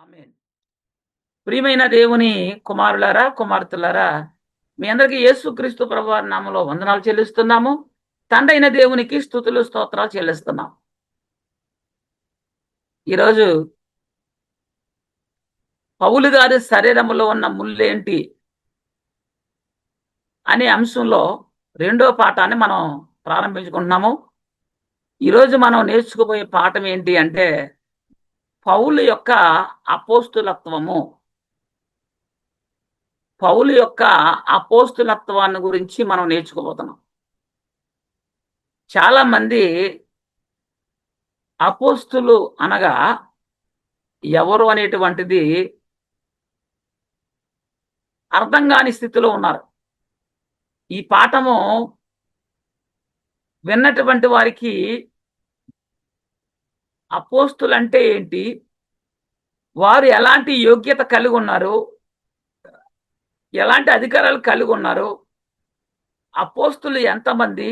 ఆమేన్. ప్రియమైన దేవుని కుమారులారా, కుమార్తెలారా, మీ అందరికీ యేసుక్రీస్తు ప్రభువారి నామములో వందనాలు చెల్లిస్తున్నాము. తండ్రైన దేవునికి స్తుతులు, స్తోత్రాలు చెల్లిస్తున్నాం. ఈరోజు పౌలు గారి శరీరములో ఉన్న ముళ్ళేంటి అనే అంశంలో రెండో పాఠాన్ని మనం ప్రారంభించుకుంటున్నాము. ఈరోజు మనం నేర్చుకోబోయే పాఠం ఏంటి అంటే పౌలు యొక్క అపోస్తులత్వము. పౌలు యొక్క అపోస్తులత్వాన్ని గురించి మనం నేర్చుకోబోతున్నాం. చాలా మంది అపోస్తులు అనగా ఎవరు అనేటువంటిది అర్థం కాని స్థితిలో ఉన్నారు. ఈ పాఠము విన్నటువంటి వారికి అపోస్తులంటే ఏంటి, వారు ఎలాంటి యోగ్యత కలిగి ఉన్నారు, ఎలాంటి అధికారాలు కలిగి ఉన్నారు, అపోస్తులు ఎంతమంది,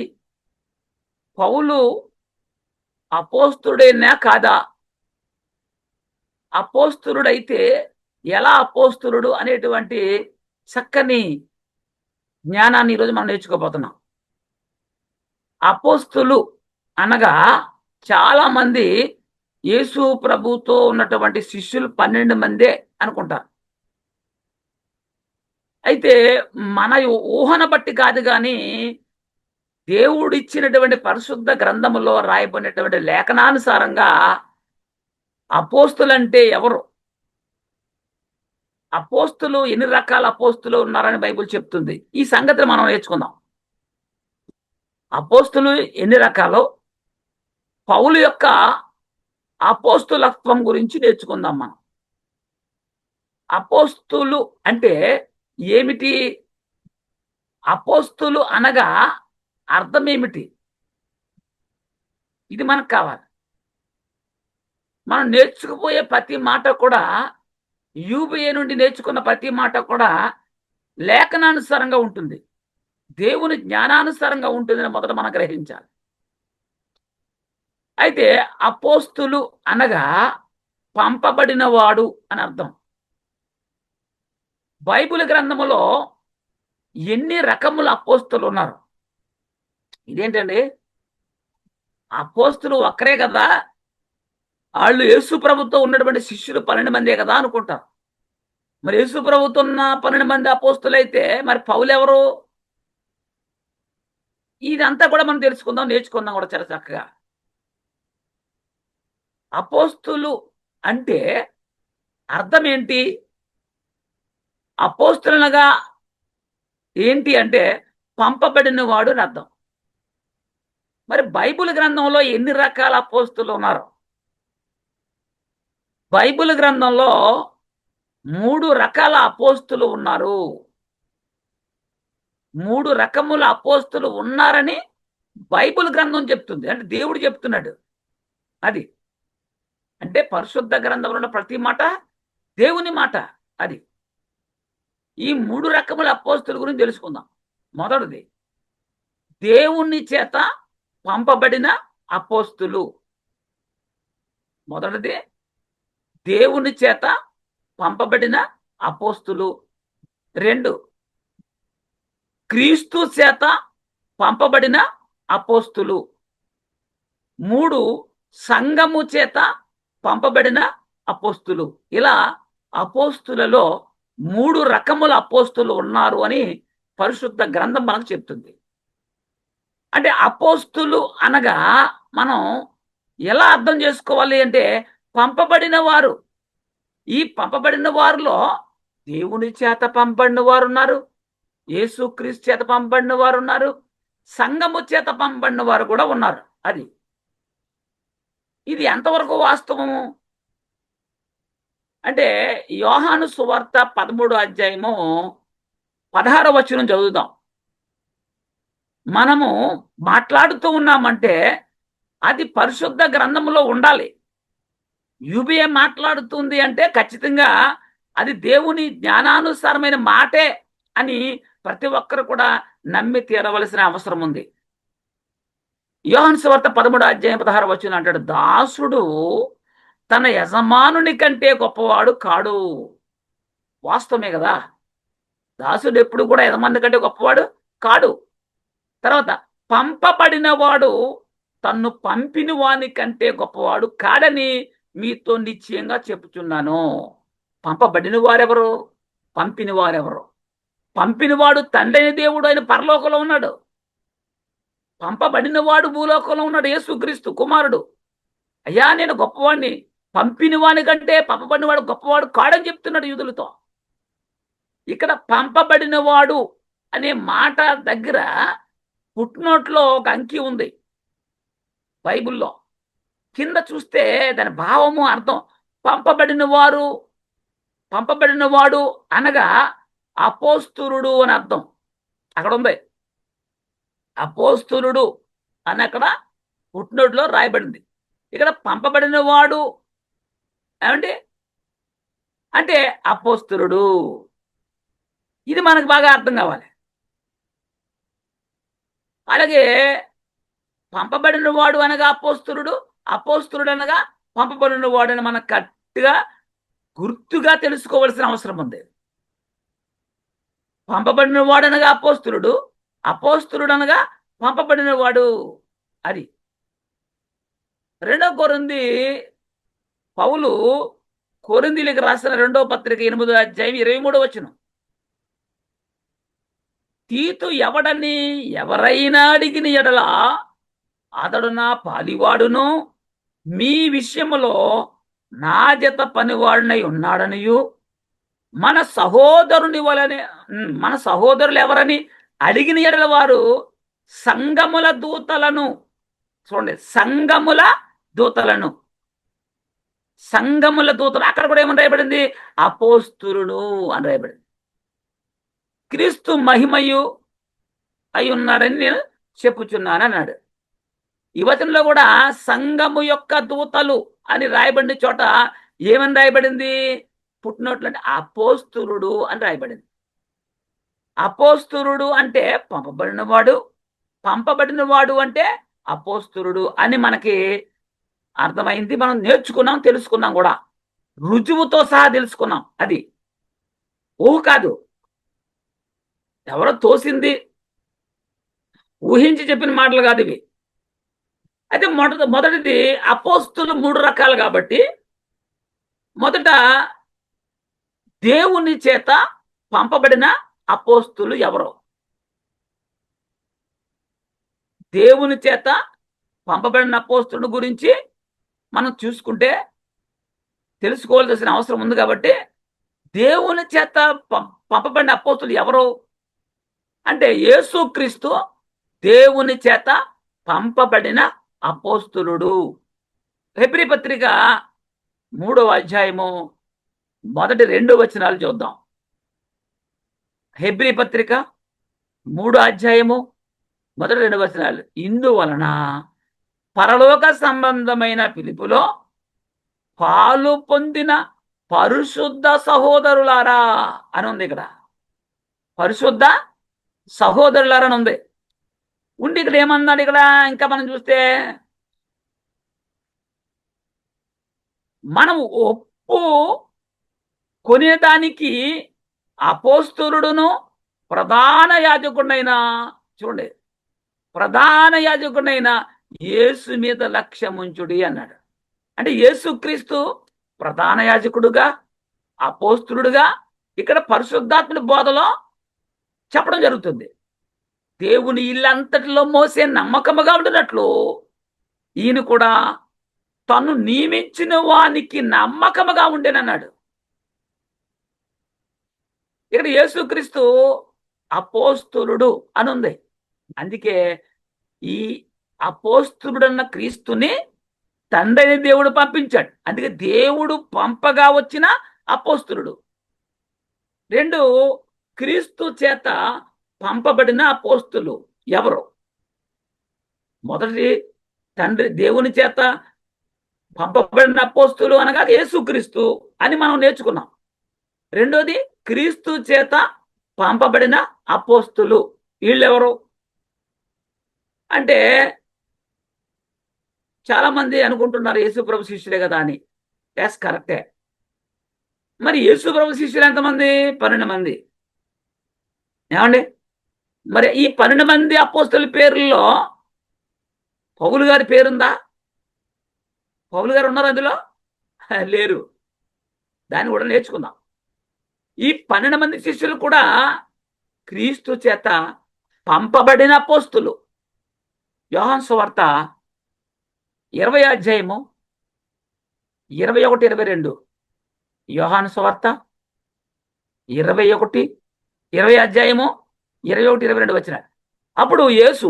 పౌలు అపోస్తుడేనా కాదా, అపోస్తులుడైతే ఎలా అపోస్తులుడు అనేటువంటి చక్కని జ్ఞానాన్ని ఈరోజు మనం నేర్చుకోబోతున్నాం. అపోస్తులు అనగా చాలా మంది యేసు ప్రభుతో ఉన్నటువంటి శిష్యులు 12 మందే అనుకుంటారు. అయితే మన ఊహన బట్టి కాదు కానీ దేవుడిచ్చినటువంటి పరిశుద్ధ గ్రంథములో రాయబడినటువంటి లేఖనానుసారంగా అపోస్తులంటే ఎవరు, అపోస్తులు ఎన్ని రకాల అపోస్తులు ఉన్నారని బైబిల్ చెప్తుంది. ఈ సంగతిని మనం నేర్చుకుందాం. అపోస్తులు ఎన్ని రకాలో, పౌలు యొక్క అపోస్తులత్వం గురించి నేర్చుకుందాం మనం. అపోస్తులు అంటే ఏమిటి, అపోస్తులు అనగా అర్థం ఏమిటి, ఇది మనకు కావాలి. మనం నేర్చుకుపోయే ప్రతి మాట కూడా, యూబిఏ నుండి నేర్చుకున్న ప్రతి మాట కూడా లేఖనానుసారంగా ఉంటుంది, దేవుని జ్ఞానానుసారంగా ఉంటుందని మొదట మనం గ్రహించాలి. అయితే అపోస్తులు అనగా పంపబడిన వాడు అని అర్థం. బైబిల్ గ్రంథములో ఎన్ని రకముల అపోస్తులు ఉన్నారు. ఇదేంటండి, అపోస్తులు ఒక్కరే కదా, వాళ్ళు యేసు ప్రభుతో ఉన్నటువంటి శిష్యులు 12 మందే కదా అనుకుంటారు. మరి యేసు ప్రభుతో ఉన్న 12 మంది అపోస్తులు అయితే మరి పౌలు ఎవరు? ఇదంతా కూడా మనం తెలుసుకుందాం, నేర్చుకుందాం కూడా చాలా చక్కగా. అపోస్తులు అంటే అర్థం ఏంటి, అపోస్తులనగా ఏంటి అంటే పంపబడిన వాడు అని అర్థం. మరి బైబిల్ గ్రంథంలో ఎన్ని రకాల అపోస్తులు ఉన్నారు? బైబిల్ గ్రంథంలో 3 రకాల అపోస్తులు ఉన్నారు. 3 రకముల అపోస్తులు ఉన్నారని బైబిల్ గ్రంథం చెప్తుంది, అంటే దేవుడు చెప్తున్నాడు. అది అంటే పరిశుద్ధ గ్రంథంలో ఉన్న ప్రతి మాట దేవుని మాట. అది ఈ 3 రకముల అపోస్తుల గురించి తెలుసుకుందాం. మొదటిది, దేవుని చేత పంపబడిన అపోస్తులు. మొదటిది, దేవుని చేత పంపబడిన అపోస్తులు. 2, క్రీస్తు చేత పంపబడిన అపోస్తులు. 3, సంఘము చేత పంపబడిన అపోస్తులు. ఇలా అపోస్తులలో 3 రకముల అపోస్తులు ఉన్నారు అని పరిశుద్ధ గ్రంథం మనకు చెప్తుంది. అంటే అపోస్తులు అనగా మనం ఎలా అర్థం చేసుకోవాలి అంటే పంపబడిన వారు. ఈ పంపబడిన వారిలో దేవుని చేత పంపబడిన వారు ఉన్నారు, యేసుక్రీస్తు చేత పంపబడిన వారు ఉన్నారు, సంఘము చేత పంపబడిన వారు కూడా ఉన్నారు. అది ఇది ఎంతవరకు వాస్తవము అంటే యోహాను సువార్త 13వ అధ్యాయము 16వ వచనం చదువుదాం. మనము మాట్లాడుతూ ఉన్నామంటే అది పరిశుద్ధ గ్రంథంలో ఉండాలి. యూబిఏ మాట్లాడుతుంది అంటే ఖచ్చితంగా అది దేవుని జ్ఞానానుసారమైన మాటే అని ప్రతి ఒక్కరు కూడా నమ్మి తీరవలసిన అవసరం ఉంది. యోహాను సువార్త 13వ అధ్యాయం 16వ వచనం అంటాడు, దాసుడు తన యజమానుని కంటే గొప్పవాడు కాడు. వాస్తవమే కదా. దాసుడు ఎప్పుడు కూడా యజమాని కంటే గొప్పవాడు కాడు. తర్వాత పంపబడిన వాడు తన్ను పంపిన వాని కంటే గొప్పవాడు కాడని మీతో నిశ్చయంగా చెప్పుచున్నాను. పంపబడిన వారెవరు? పంపిన వారెవరు? పంపినవాడు తండ్రి దేవుడు ఆయన పరలోకంలో ఉన్నాడు. పంపబడిన వాడు భూలోకంలో ఉన్నాడు, యేసుక్రీస్తు కుమారుడు. అయ్యా నేను గొప్పవాడిని, పంపిన వాని కంటే పంపబడిన వాడు గొప్పవాడు కాడని చెప్తున్నాడు యూదులతో. ఇక్కడ పంపబడిన వాడు అనే మాట దగ్గర ఫుట్నోట్లో ఒక అంకి ఉంది బైబిల్లో. కింద చూస్తే దాని భావము అర్థం. పంపబడిన వాడు అనగా అపోస్తులుడు అని అర్థం అక్కడ ఉంది. అపోస్తులుడు అని అక్కడ ఫుట్నోట్లో రాయబడింది. ఇక్కడ పంపబడిన వాడు ఏమంటే అంటే అపోస్తులుడు. ఇది మనకు బాగా అర్థం కావాలి. అలాగే పంపబడిన వాడు అనగా అపోస్తులుడు, అపోస్తులుడు అనగా పంపబడిన వాడు అని మనం కరెక్ట్గా గుర్తుగా తెలుసుకోవాల్సిన అవసరం ఉంది. పంపబడిన వాడు అనగా అపోస్తులుడు, అపోస్తులుడు అనగా పంపబడిన వాడు. అది 2 కొరింథీ పౌలు కొరింథీలకు రాసిన 2వ పత్రిక 8వ అధ్యాయం 23వ వచనం. తీతు ఎవడని ఎవరైనా అడిగిన ఎడల అతడు నా పాలివాడును మీ విషయములో నా జత పనివాడునై ఉన్నాడనియు మన సహోదరులు ఎవరని అడిగిన ఎడల వారు సంఘముల దూతలను, చూడండి, సంఘముల దూతలు అక్కడ కూడా ఏమని రాయబడింది? అపోస్తులుడు అని రాయబడింది. క్రీస్తు మహిమయు అయి ఉన్నారని నేను చెప్పుచున్నాను అన్నాడు. ఈ వచనంలో కూడా సంఘము యొక్క దూతలు అని రాయబడిన చోట ఏమని రాయబడింది? పుట్టినట్లు అంటే అపోస్తులుడు అని రాయబడింది. అపోస్తులుడు అంటే పంపబడిన వాడు అంటే అపోస్తులుడు అని మనకి అర్థమైంది. మనం నేర్చుకున్నాం, తెలుసుకున్నాం కూడా, రుజువుతో సహా తెలుసుకున్నాం. అది ఊహ కాదు, ఎవరో తోసింది, ఊహించి చెప్పిన మాటలు కాదు ఇవి. అయితే మొదటిది అపోస్తులు 3 రకాలు కాబట్టి, మొదట దేవుని చేత పంపబడిన అపోస్తులు ఎవరో? దేవుని చేత పంపబడిన అపోస్తుల గురించి మనం చూసుకుంటే తెలుసుకోవాల్సిన అవసరం ఉంది. కాబట్టి దేవుని చేత పంపబడిన అపోస్తులు ఎవరు అంటే యేసుక్రీస్తు దేవుని చేత పంపబడిన అపోస్తులుడు. హెబ్రీ పత్రిక 3వ అధ్యాయము మొదటి 2 వచనాలు చూద్దాం. హెబ్రీ పత్రిక 3వ అధ్యాయము మొదటి 2 వచనాలు. ఇందువలన పరలోక సంబంధమైన పిలుపులో పాలు పొందిన పరిశుద్ధ సహోదరులారా అని ఉంది. ఇక్కడ పరిశుద్ధ సహోదరులారా అని ఉంది. ఉండి ఇక్కడ ఏమన్నాడు? ఇక్కడ ఇంకా మనం చూస్తే మనం ఒప్పు కొనేదానికి అపోస్తులుడును ప్రధాన యాజకుడైన, చూడండి, ప్రధాన యాజకుడైన యేసు మీద లక్ష్యముంచుడి అన్నాడు. అంటే యేసుక్రీస్తు ప్రధాన యాజకుడుగా, అపోస్తులుడుగా ఇక్కడ పరిశుద్ధాత్మ బోధలో చెప్పడం జరుగుతుంది. దేవుని ఇల్లంతటిలో మోసే నమ్మకముగా ఉంటున్నట్లు ఈయన కూడా తను నియమించిన వానికి నమ్మకముగా ఉండేనన్నాడు. ఇక్కడ యేసుక్రీస్తు అపోస్తులుడు అని ఉంది. అందుకే ఈ అపోస్తులుడన్న క్రీస్తుని తండ్రి దేవుడు పంపించాడు. అందుకే దేవుడు పంపగా వచ్చిన అపోస్తులుడు. 2, క్రీస్తు చేత పంపబడిన అపోస్తులు ఎవరు? మొదటి తండ్రి దేవుని చేత పంపబడిన అపోస్తులు అనగా యేసుక్రీస్తు అని మనం నేర్చుకున్నాం. 2వది క్రీస్తు చేత పంపబడిన అపోస్తులు. వీళ్ళెవరు అంటే చాలా మంది అనుకుంటున్నారు యేసు ప్రభు శిష్యులే కదా అని. ఎస్, కరెక్టే. మరి యేసు ప్రభు శిష్యులు ఎంతమంది? 12 మంది. ఏమండి? మరి ఈ 12 మంది అపోస్తలుల పేర్లలో పౌలు గారి పేరుందా? పౌలు గారు ఉన్నారా అందులో? లేరు. దాన్ని కూడా నేర్చుకుందాం. ఈ 12 మంది శిష్యులు కూడా క్రీస్తు చేత పంపబడిన అపోస్తులు. యోహాను సువార్త 20 అధ్యాయము 21, 22. యోహాను సువార్త 21, 20 అధ్యాయము 21, 22 వచ్చిన. అప్పుడు యేసు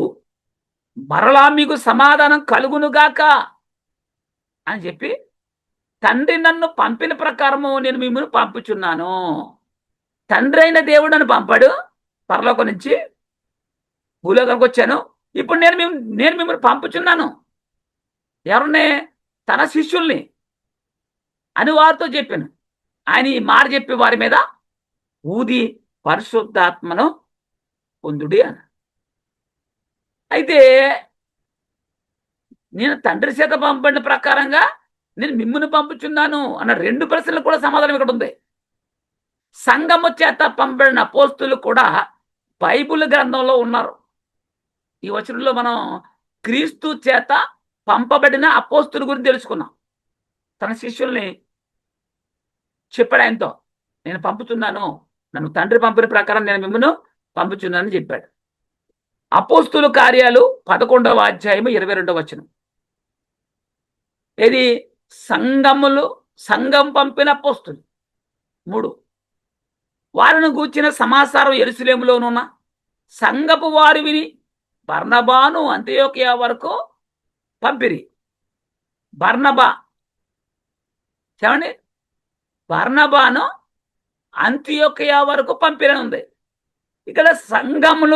మరలా మీకు సమాధానం కలుగునుగాక అని చెప్పి, తండ్రి నన్ను పంపిన ప్రకారము నేను మిమ్మల్ని పంపుచున్నాను. తండ్రి అయిన దేవుడు నన్ను పంపాడు పరలోకం నుంచి, భూలోకానికి వచ్చాను. ఇప్పుడు నేను మిమ్మల్ని పంపుచున్నాను. ఎవరిని? తన శిష్యుల్ని అని వారితో చెప్పాను. ఆయన ఈ మాట చెప్పి వారి మీద ఊది పరిశుద్ధాత్మను పొందుడి అని. అయితే నేను తండ్రి చేత పంపడిన ప్రకారంగా నేను మిమ్మును పంపుచున్నాను అన్న 2 ప్రశ్నలకు కూడా సమాధానం ఇక్కడ ఉంది. సంఘము చేత పంపబడిన అపోస్తులు కూడా బైబిల్ గ్రంథంలో ఉన్నారు. ఈ వచనంలో మనం క్రీస్తు చేత పంపబడిన అపోస్తుల గురించి తెలుసుకున్నాం. తన శిష్యుల్ని చెప్పాడు ఆయనతో, నేను పంపుతున్నాను, నన్ను తండ్రి పంపిన ప్రకారం నేను మిమ్మల్ని పంపుచున్నానని చెప్పాడు. అపోస్తుల కార్యాలు 11వ అధ్యాయము 22వ వచనం. ఇది సంఘం పంపిన అపోస్తులు 3. వారిని గూర్చిన సమాచారం యెరూషలేములోనున్న సంఘపు వారు విని బర్నబాను అంతియోకియ వరకు పంపిరి. బర్నబా చూడండి, బర్నబాను అంతియోకియ వరకు పంపిరని ఉంది. ఇక్కడ సంఘముల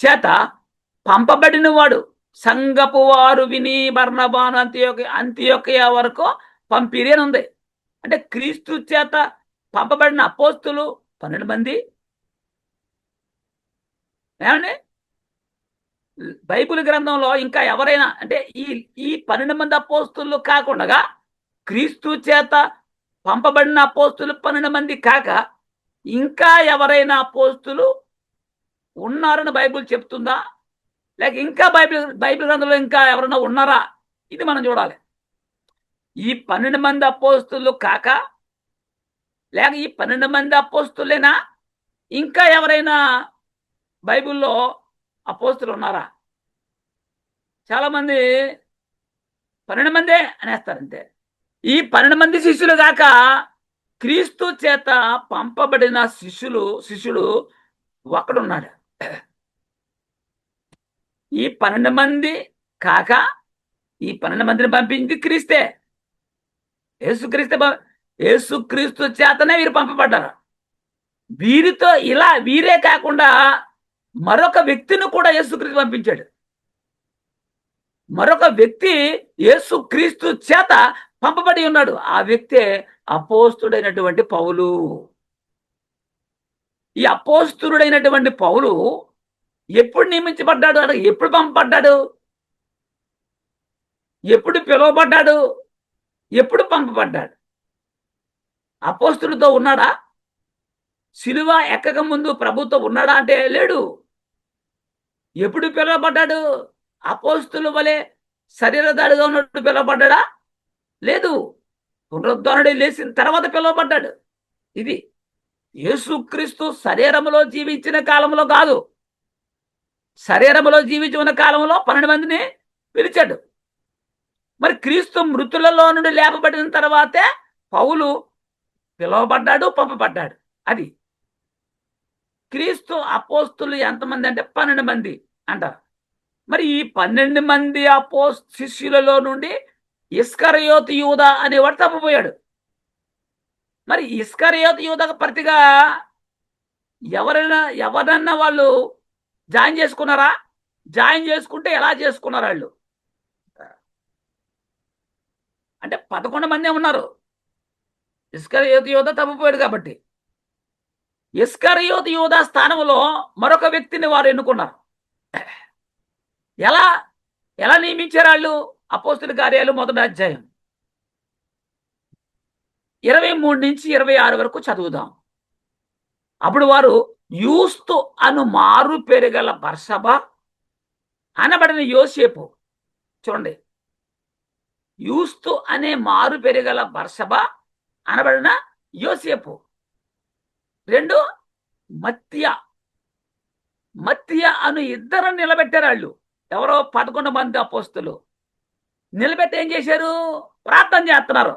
చేత పంపబడిన వాడు, సంఘపు వారు విని బర్నబాను అంతియోకియ వరకు పంపిరి అని ఉంది. అంటే క్రీస్తు చేత పంపబడిన అపోస్తులు 12 మంది. ఏమండి? బైబిల్ గ్రంథంలో ఇంకా ఎవరైనా అంటే ఈ 12 మంది అపోస్తులు కాకుండా క్రీస్తు చేత పంపబడిన అపోస్తులు 12 మంది కాక ఇంకా ఎవరైనా అపోస్తులు ఉన్నారని బైబిల్ చెప్తుందా? లేక ఇంకా బైబిల్ గ్రంథంలో ఇంకా ఎవరైనా ఉన్నారా? ఇది మనం చూడాలి. ఈ 12 మంది అపోస్తులు కాక లేక ఈ 12 మంది అపోస్తులేనా ఇంకా ఎవరైనా బైబిల్లో అపోస్తులు ఉన్నారా? చాలా మంది 12 మందే అనేస్తారంతే. ఈ 12 మంది శిష్యులు కాక క్రీస్తు చేత పంపబడిన శిష్యుడు ఒకడున్నాడు. ఈ 12 మంది కాక ఈ 12 మందిని పంపించి క్రీస్తే, యేసుక్రీస్తు చేతనే వీరు పంపబడ్డారు. వీరే కాకుండా మరొక వ్యక్తిని కూడా యేసుక్రీస్తు పంపించాడు. మరొక వ్యక్తి యేసుక్రీస్తు చేత పంపబడి ఉన్నాడు. ఆ వ్యక్తే అపోస్తుడైనటువంటి పౌలు. ఈ అపోస్తుడైనటువంటి పౌలు ఎప్పుడు నియమించబడ్డాడు? ఎప్పుడు పంపబడ్డాడు? ఎప్పుడు పిలువబడ్డాడు? ఎప్పుడు పంపబడ్డాడు? అపోస్తులతో ఉన్నాడా? సిలువ ఎక్కక ముందు ప్రభుతో ఉన్నాడా అంటే లేడు. ఎప్పుడు పిలువబడ్డాడు? అపోస్తుల వలె శరీరధారిగా ఉన్నట్టు పిలువబడ్డా? లేదు. పునరుద్ధరణుడు లేచిన తర్వాత పిలువబడ్డాడు. ఇది యేసుక్రీస్తు శరీరములో జీవించిన కాలంలో కాదు, శరీరములో జీవించిన కాలంలో 12 మందిని పిలిచాడు. మరి క్రీస్తు మృతులలో నుండి లేపబడిన తర్వాతే పౌలు పిలువబడ్డాడు, పంపబడ్డాడు. అది క్రీస్తు అపోస్తులు ఎంతమంది అంటే 12 మంది అంటారు. మరి ఈ 12 మంది శిష్యులలో నుండి ఇస్కరియోతు యూదా అనేవాడు తప్పిపోయాడు. మరి ఇస్కరియోతు యూదాకు ప్రతిగా ఎవరన్నా వాళ్ళు జాయిన్ చేసుకున్నారా? జాయిన్ చేసుకుంటే ఎలా చేసుకున్నారు వాళ్ళు అంటే 11 మందే ఉన్నారు. ఇస్కరియోతు యూదా తప్పిపోయాడు కాబట్టి ఇస్కరియోతు యూదా స్థానంలో మరొక వ్యక్తిని వారు ఎన్నుకున్నారు. ఎలా నియమించారు వాళ్ళు? అపోస్తుల కార్యాలు 1వ అధ్యాయం 23 నుంచి 26 వరకు చదువుదాం. అప్పుడు వారు యూస్తు అను మారు పేరు గల బర్సబ అనబడిన యోసేపు, చూడండి, యూస్తు అనే మారు పేరు గల బర్సబ అనబడిన యోసేపు, 2 మత్తియా, మత్తియా అను ఇద్దరు నిలబెట్టారు. వాళ్ళు ఎవరో 11 మంది అపోస్తులు నిలబెట్టి ఏం చేశారు? ప్రార్థన చేస్తున్నారు.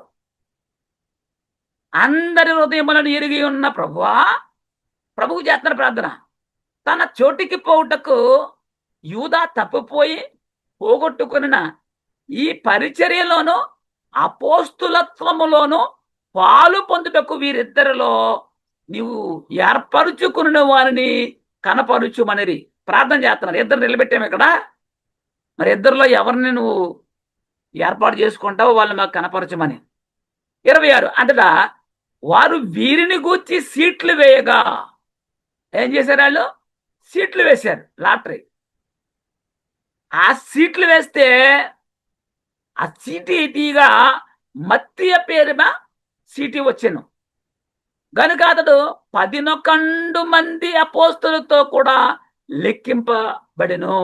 అందరి హృదయములను ఎరిగి ఉన్న ప్రభువా, ప్రభువు చేస్తున్న ప్రార్థన, తన చోటికి పోవుటకు యూదా తప్పిపోయి పోగొట్టుకున్న ఈ పరిచర్యలోను అపోస్తులత్వములోను పాలు పొందుటకు వీరిద్దరిలో నీవు ఏర్పరుచుకున్న వారిని కనపరుచుమనిరి ప్రార్థన చేస్తున్నారు. ఇద్దరు నిలబెట్టాము ఇక్కడ. మరి ఇద్దరిలో ఎవరిని నువ్వు ఏర్పాటు చేసుకుంటావో వాళ్ళని మాకు కనపరచమని. 26 అంతటా వారు వీరిని గూర్చి సీట్లు వేయగా ఏం చేశారు? వాళ్ళు సీట్లు వేశారు, లాటరీ. ఆ సీట్లు వేస్తే ఆ సీటీ తీగా మత్తియ పేరుమ సీటీ వచ్చాను గనుక అతడు 11 మంది అపోస్తులతో కూడా లెక్కింపబడెను.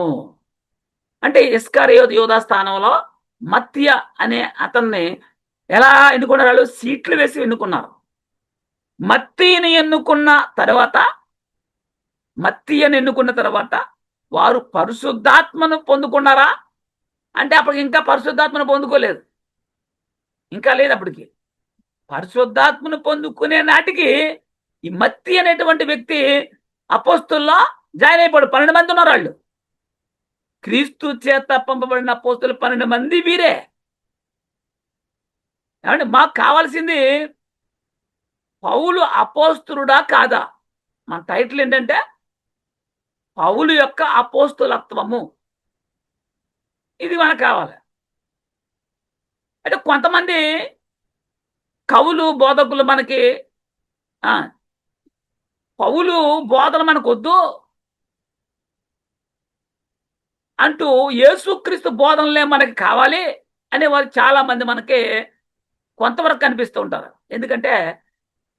అంటే ఇస్కరియోతు యూదా స్థానంలో మత్తియ అనే అతన్ని ఎలా ఎన్నుకున్నారు? వాళ్ళు సీట్లు వేసి ఎన్నుకున్నారు. మత్తీని ఎన్నుకున్న తర్వాత వారు పరిశుద్ధాత్మను పొందుకున్నారా అంటే అప్పటికి ఇంకా పరిశుద్ధాత్మను పొందుకోలేదు, ఇంకా లేదు. అప్పటికి పరిశుద్ధాత్మను పొందుకునే నాటికి ఈ మత్తి అనేటువంటి వ్యక్తి అపోస్తుల్లో జాయిన్ అయిపోయాడు. 12 మంది ఉన్నారు వాళ్ళు. క్రీస్తు చేత పంపబడిన అపోస్తులు 12 మంది వీరే. ఏమంటే మాకు కావాల్సింది పౌలు అపోస్తులుడా కాదా? మన టైటిల్ ఏంటంటే పౌలు యొక్క అపోస్తులత్వము. ఇది మనకు కావాలి. అంటే కొంతమంది కవులు బోధకులు మనకి పౌలు బోధన మనకు వద్దు అంటూ యేసుక్రీస్తు బోధనలే మనకి కావాలి అనేవారు చాలా మంది మనకి కొంతవరకు కనిపిస్తూ ఉంటారు. ఎందుకంటే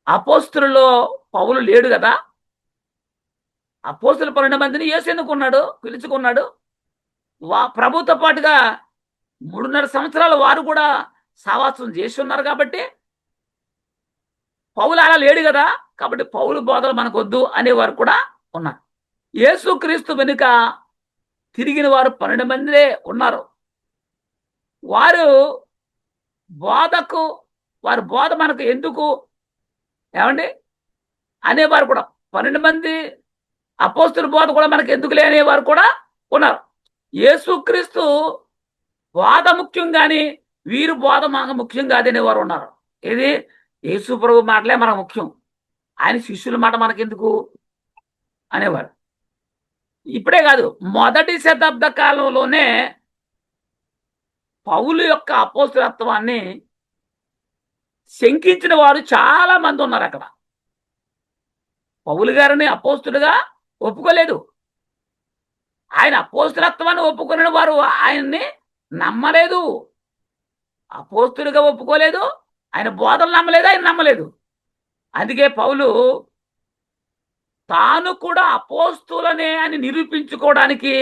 అపోస్తులలో పౌలు లేడు కదా. అపోస్తులు 12 మందిని యేసు ఎన్నుకున్నాడు, పిలుచుకున్నాడు. ప్రభుతో పాటుగా 3.5 సంవత్సరాలు వారు కూడా సావాసం చేసి ఉన్నారు. కాబట్టి పౌలు అలా లేడు కదా, కాబట్టి పౌలు బోధలు మనకు వద్దు అనేవారు కూడా ఉన్నారు. యేసుక్రీస్తు వెనుక తిరిగిన వారు 12 మందే ఉన్నారు. వారి బోధ మనకు ఎందుకు ఏమండి అనేవారు కూడా 12 మంది అపోస్తుల బోధ కూడా మనకు ఎందుకు లేనేవారు కూడా ఉన్నారు. యేసుక్రీస్తు బోధ ముఖ్యం కానీ వీరు బోధ మనకు ముఖ్యం కాదనేవారు ఉన్నారు. ఇది యేసు ప్రభు మాటలే మనకు ముఖ్యం, ఆయన శిష్యుల మాట మనకెందుకు అనేవారు. ఇప్పుడే కాదు, మొదటి శతాబ్ద కాలంలోనే పౌలు యొక్క అపోస్తులత్వాన్ని శంకించిన వారు చాలా మంది ఉన్నారు. అక్కడ పౌలు గారిని అపోస్తులుగా ఒప్పుకోలేదు. ఆయన అపోస్తులత్వాన్ని ఒప్పుకున్న వారు ఆయన్ని నమ్మలేదు. అపోస్తులుగా ఒప్పుకోలేదు, ఆయన బోధనలు నమ్మలేదు, ఆయన నమ్మలేదు. అందుకే పౌలు తాను కూడా అపోస్తులనే అని నిరూపించుకోవడానికి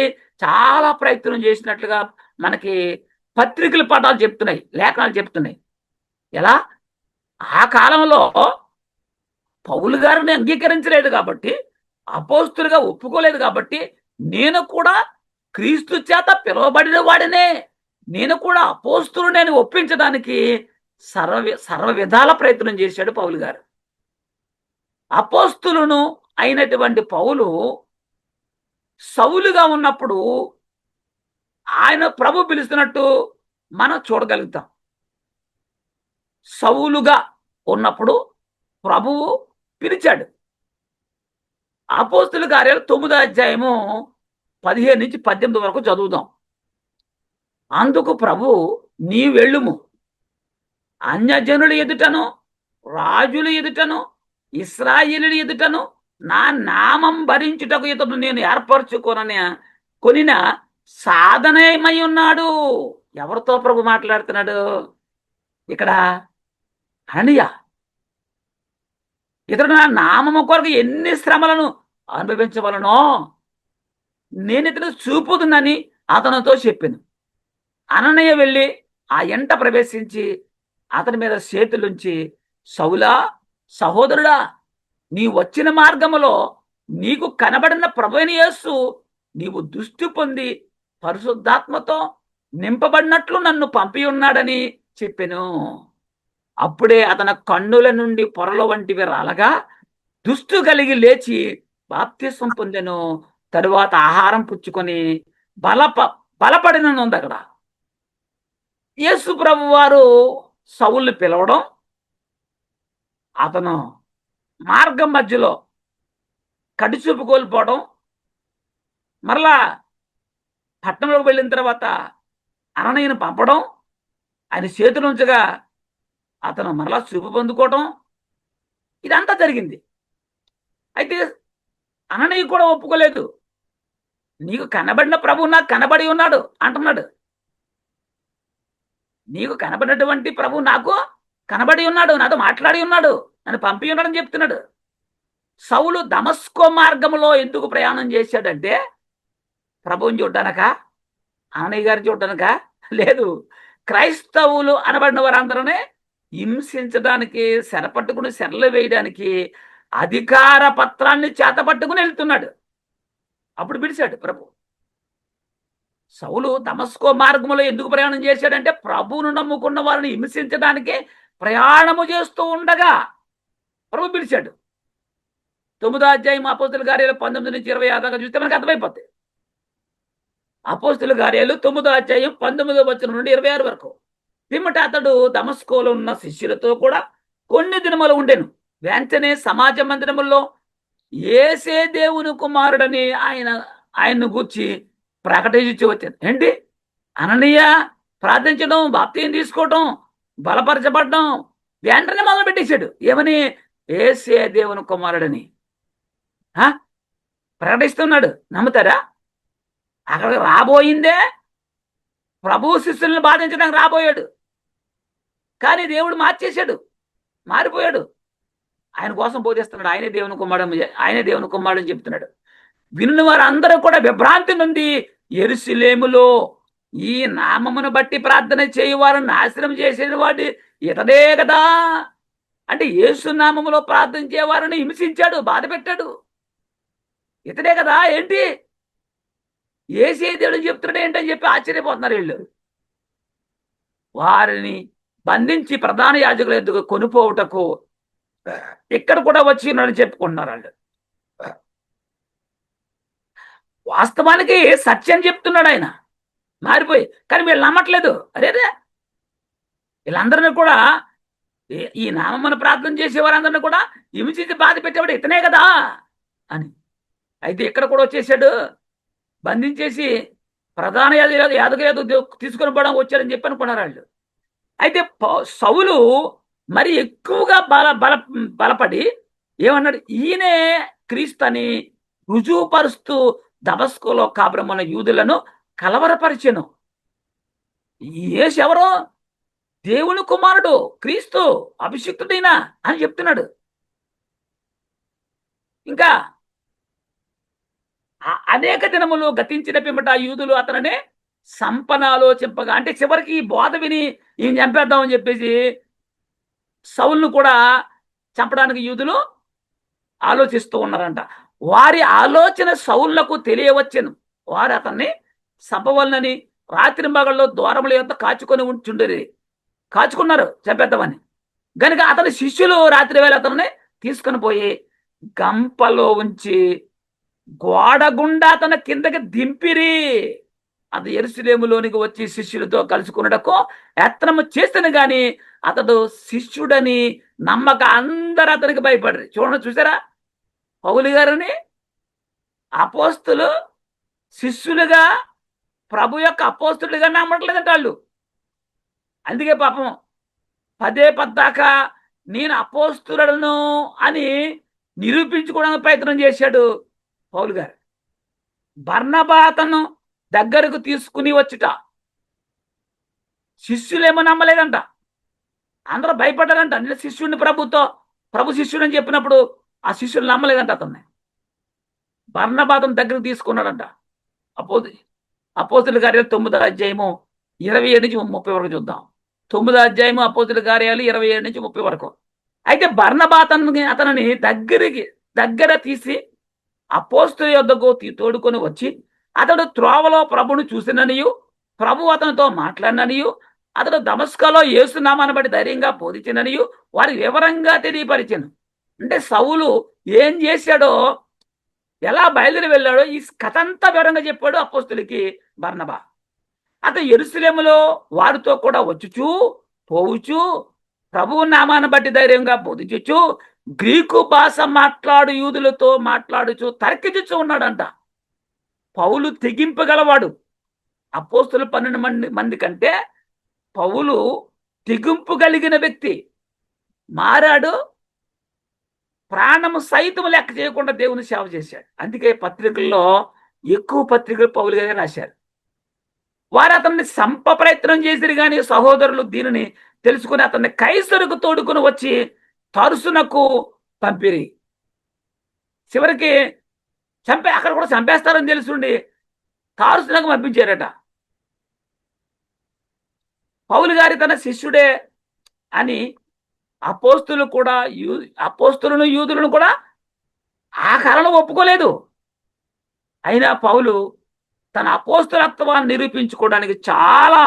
చాలా ప్రయత్నం చేసినట్లుగా మనకి పత్రికల పాఠాలు చెప్తున్నాయి, లేఖనాలు చెప్తున్నాయి. ఎలా? ఆ కాలంలో పౌలు గారిని అంగీకరించలేదు కాబట్టి, అపోస్తులుగా ఒప్పుకోలేదు కాబట్టి, నేను కూడా క్రీస్తు చేత పిలువబడిన వాడినే, నేను కూడా అపోస్తులుని ఒప్పించడానికి సర్వ విధాల ప్రయత్నం చేశాడు పౌలు గారు. అపోస్తులను అయినటువంటి పౌలు సౌలుగా ఉన్నప్పుడు ఆయన ప్రభు పిలుస్తున్నట్టు మనం చూడగలుగుతాం. సౌలుగా ఉన్నప్పుడు ప్రభువు పిలిచాడు. అపోస్తుల కార్యాలు 9వ అధ్యాయము 15 నుంచి 18 వరకు చదువుదాం. అందుకు ప్రభు, నీ వెళ్ళుము, అన్యజనుల ఎదుటను రాజుల ఎదుటను ఇశ్రాయేలుల ఎదుటను నా నామం భరించుటకు ఇతడు నేను కొనిన సాధనమై ఉన్నాడు. ఎవరితో ప్రభు మాట్లాడుతున్నాడు ఇక్కడ? అననీయ, ఇతడు నా నామము కొరకు ఎన్ని శ్రమలను అనుభవించవలనో నేను ఇతను చూపుతుందని అతనితో చెప్పాను. అననీయ వెళ్ళి ఆ ఎంట ప్రవేశించి అతని మీద చేతులుంచి, సౌలా, సహోదరుడా, నీ వచ్చిన మార్గములో నీకు కనబడిన ప్రభువైన యేసు నీవు దృష్టి పొంది పరిశుద్ధాత్మతో నింపబడినట్లు నన్ను పంపి ఉన్నాడని చెప్పెను. అప్పుడే అతని కన్నుల నుండి పొరల వంటివి రాలగా దుష్టు కలిగి లేచి బాప్తిస్మం పొందెను. తరువాత ఆహారం పుచ్చుకొని బలపడినను ఉంది అక్కడ. యేసు ప్రభు వారు సౌలుని పిలవడం, అతను మార్గం మధ్యలో కడిచూపు కోల్పోవడం, మరలా పట్టణంలోకి వెళ్ళిన తర్వాత అననీయను పంపడం, ఆయన చేతులుంచగా అతను మరలా చూపు పొందుకోవడం, ఇదంతా జరిగింది. అయితే అననీయ కూడా ఒప్పుకోలేదు. నీకు కనబడిన ప్రభు నాకు కనబడి ఉన్నాడు అంటున్నాడు. నీకు కనబడినటువంటి ప్రభు నాకు కనబడి ఉన్నాడు, నాతో మాట్లాడి ఉన్నాడు, నన్ను పంపి ఉన్నాడని చెప్తున్నాడు. సౌలు దమస్కో మార్గంలో ఎందుకు ప్రయాణం చేశాడంటే ప్రభువుని చూడ్డానక, అననీయ గారిని చూడ్డానక? లేదు. క్రైస్తవులు అనబడిన వారందరూనే హింసించడానికి, శరపట్టుకుని శరలు వేయడానికి అధికార పత్రాన్ని చేతపట్టుకుని వెళ్తున్నాడు. అప్పుడు పిలిచాడు ప్రభు. సౌలు దమస్కో మార్గంలో ఎందుకు ప్రయాణం చేశాడంటే ప్రభువును నమ్ముకున్న వారిని హింసించడానికే ప్రయాణము చేస్తూ ఉండగా ప్రభు పిలిచాడు. 9వ అధ్యాయం అపోస్తుల కార్యాలు 19 నుంచి 26 దాకా చూస్తే మనకు అర్థమైపోతుంది. అపోస్తుల కార్యాలు 9వ అధ్యాయం 19వ వచనం నుండి 26 వరకు. పిమ్మట అతడు దమస్కోలో ఉన్న శిష్యులతో కూడా కొన్ని దినములు ఉండెను. వెంటనే సమాజ మందిరముల్లో యేసే దేవుని కుమారుడని ఆయన్ను గూర్చి ప్రకటించి వచ్చాను. ఏంటి? అననీయ ప్రార్థించడం, బాప్తీసం తీసుకోవడం, బలపరచబడడం వెంటనే మొదలు పెట్టేశాడు. ఏమని? యేసే దేవుని కుమారుడని ప్రకటిస్తున్నాడు. నమ్ముతారా? అక్కడికి రాబోయిందే ప్రభు శిష్యుల్ని బాధించడానికి రాబోయాడు. కానీ దేవుడు మార్చేశాడు, మారిపోయాడు. ఆయన కోసం బోధిస్తున్నాడు. ఆయనే దేవుని కుమారుడు అని చెప్తున్నాడు. విన్న వారందరూ కూడా విభ్రాంతి నుండి యెరూషలేములో ఈ నామమును బట్టి ప్రార్థన చేయువారిని నాశనం చేసిన వాడి ఇతడే కదా. అంటే యేసు నామములో ప్రార్థించే వారిని హింసించాడు, బాధ పెట్టాడు, ఇతడే కదా. ఏంటి యేసే దేవుడు చెప్తున్నాడు ఏంటని చెప్పి ఆశ్చర్యపోతున్నారు వీళ్ళు. వారిని బంధించి ప్రధాన యాజకుల ఎదుగు కొనుపోవుటకు ఇక్కడ కూడా వచ్చి ఉన్నాడని చెప్పుకుంటున్నారు వాళ్ళు. వాస్తవానికి సత్యం చెప్తున్నాడు ఆయన, మారిపోయి. కానీ వీళ్ళు నమ్మట్లేదు. అరేరే, వీళ్ళందరినీ కూడా ఈ నామమును ప్రార్థన చేసే వారందరినీ కూడా హింసించి బాధ పెట్టేవాడు ఇతనే కదా అని. అయితే ఇక్కడ కూడా వచ్చేసాడు, బంధించేసి ప్రధాన యాదగిరి తీసుకొని పోవడం వచ్చారని చెప్పి అనుకున్నారు వాళ్ళు. అయితే సౌలు మరి ఎక్కువగా బలపడి ఏమన్నాడు? ఈయనే క్రీస్తు అని రుజువుపరుస్తూ దమస్కులో కాపురమున్న యూదులను కలవరపరిచెను. యేసు ఎవరో? దేవుని కుమారుడు, క్రీస్తు, అభిషిక్తుడైనా అని చెప్తున్నాడు. ఇంకా అనేక దినములు గతించిన పిమ్మట యూదులు అతననే సంపనాలోచింపగా, అంటే చివరికి ఈ బోధ విని ఈయన చంపేద్దామని చెప్పేసి సౌలును కూడా చంపడానికి యూదులు ఆలోచిస్తూ ఉన్నారంట. వారి ఆలోచన సౌలులకు తెలియవచ్చెను. వారు అతన్ని చంపవలనని రాత్రి మగళ్ళు ద్వారముల యొక్క కాచుకున్నారు చంపేద్దామని. గనుక అతని శిష్యులు రాత్రి వేళ అతన్ని తీసుకొని పోయి గంపలో ఉంచి గోడ గుండా అతను కిందకి దింపిరి. అది యెరూషలేములోనికి వచ్చి శిష్యులతో కలుసుకున్నటకు యత్నము చేస్తాను గాని అతడు శిష్యుడని నమ్మక అందరూ అతనికి భయపడరు. చూసారా పౌలు గారిని? అపోస్తులు శిష్యులుగా, ప్రభు యొక్క అపోస్తులుగా నమ్మట్లేదంట వాళ్ళు. అందుకే పాపం పదే పద్దాకా నేను అపోస్తులను అని నిరూపించుకోవడానికి ప్రయత్నం చేశాడు పౌలు గారు. బర్నబా అతను దగ్గరకు తీసుకుని వచ్చుట శిష్యులేమో నమ్మలేదంట, అందరూ భయపడ్డారంట. నేను శిష్యుడిని ప్రభుతో ప్రభు శిష్యుడు అని చెప్పినప్పుడు ఆ శిష్యులు నమ్మలేదంట అతన్ని. బర్నబాతను దగ్గరికి తీసుకున్నాడంట. అపోజి అపోస్తుల కార్యాలు 9వ అధ్యాయము 27 నుంచి 30 వరకు చూద్దాం. 9వ అధ్యాయము అపోస్తుల కార్యాలు 27 నుంచి 30 వరకు. అయితే అతనిని దగ్గర తీసి అపోస్తుల యొద్దకు తోడుకొని వచ్చి, అతడు త్రోవలో ప్రభును చూసిననియు, ప్రభు అతనితో మాట్లాడిననియు, అతడు దమస్కలో యేసునామాను బట్టి ధైర్యంగా బోధించిననియు వారి వివరంగా తెలియపరిచాను. అంటే సౌలు ఏం చేశాడో, ఎలా బయలుదేరి వెళ్ళాడో ఈ కథ అంతా వివరంగా చెప్పాడు అపోస్తులకి బర్నబా. అతను యెరూషలేములో వారితో కూడా వచ్చుచూ పోవుచు ప్రభువు నామాన్ని బట్టి ధైర్యంగా బోధించు, గ్రీకు భాష మాట్లాడు యూదులతో మాట్లాడుచు తర్కించుచు ఉన్నాడంట. పౌలు తెగింపగలవాడు. అపోస్తులు 12 మంది కంటే పౌలు తెగింపు కలిగిన వ్యక్తి. మారాడు. ప్రాణము సైతం లెక్క చేయకుండా దేవుని సేవ చేశాడు. అందుకే పత్రికల్లో ఎక్కువ పత్రికలు పౌలు గారే రాశారు. వారు అతన్ని సంప ప్రయత్నం చేసిరు కానీ సహోదరులు దీనిని తెలుసుకుని అతన్ని కైసరుకు తోడుకుని వచ్చి తరుసునకు పంపిరి. చివరికి అక్కడ కూడా చంపేస్తారని తెలుసుండి తారుసునకు పంపించారట. పౌలు గారి తన శిష్యుడే అని అపోస్తులను యూదులను కూడా ఆ కాలంలో ఒప్పుకోలేదు. అయినా పౌలు తన అపోస్తులత్వాన్ని నిరూపించుకోవడానికి చాలా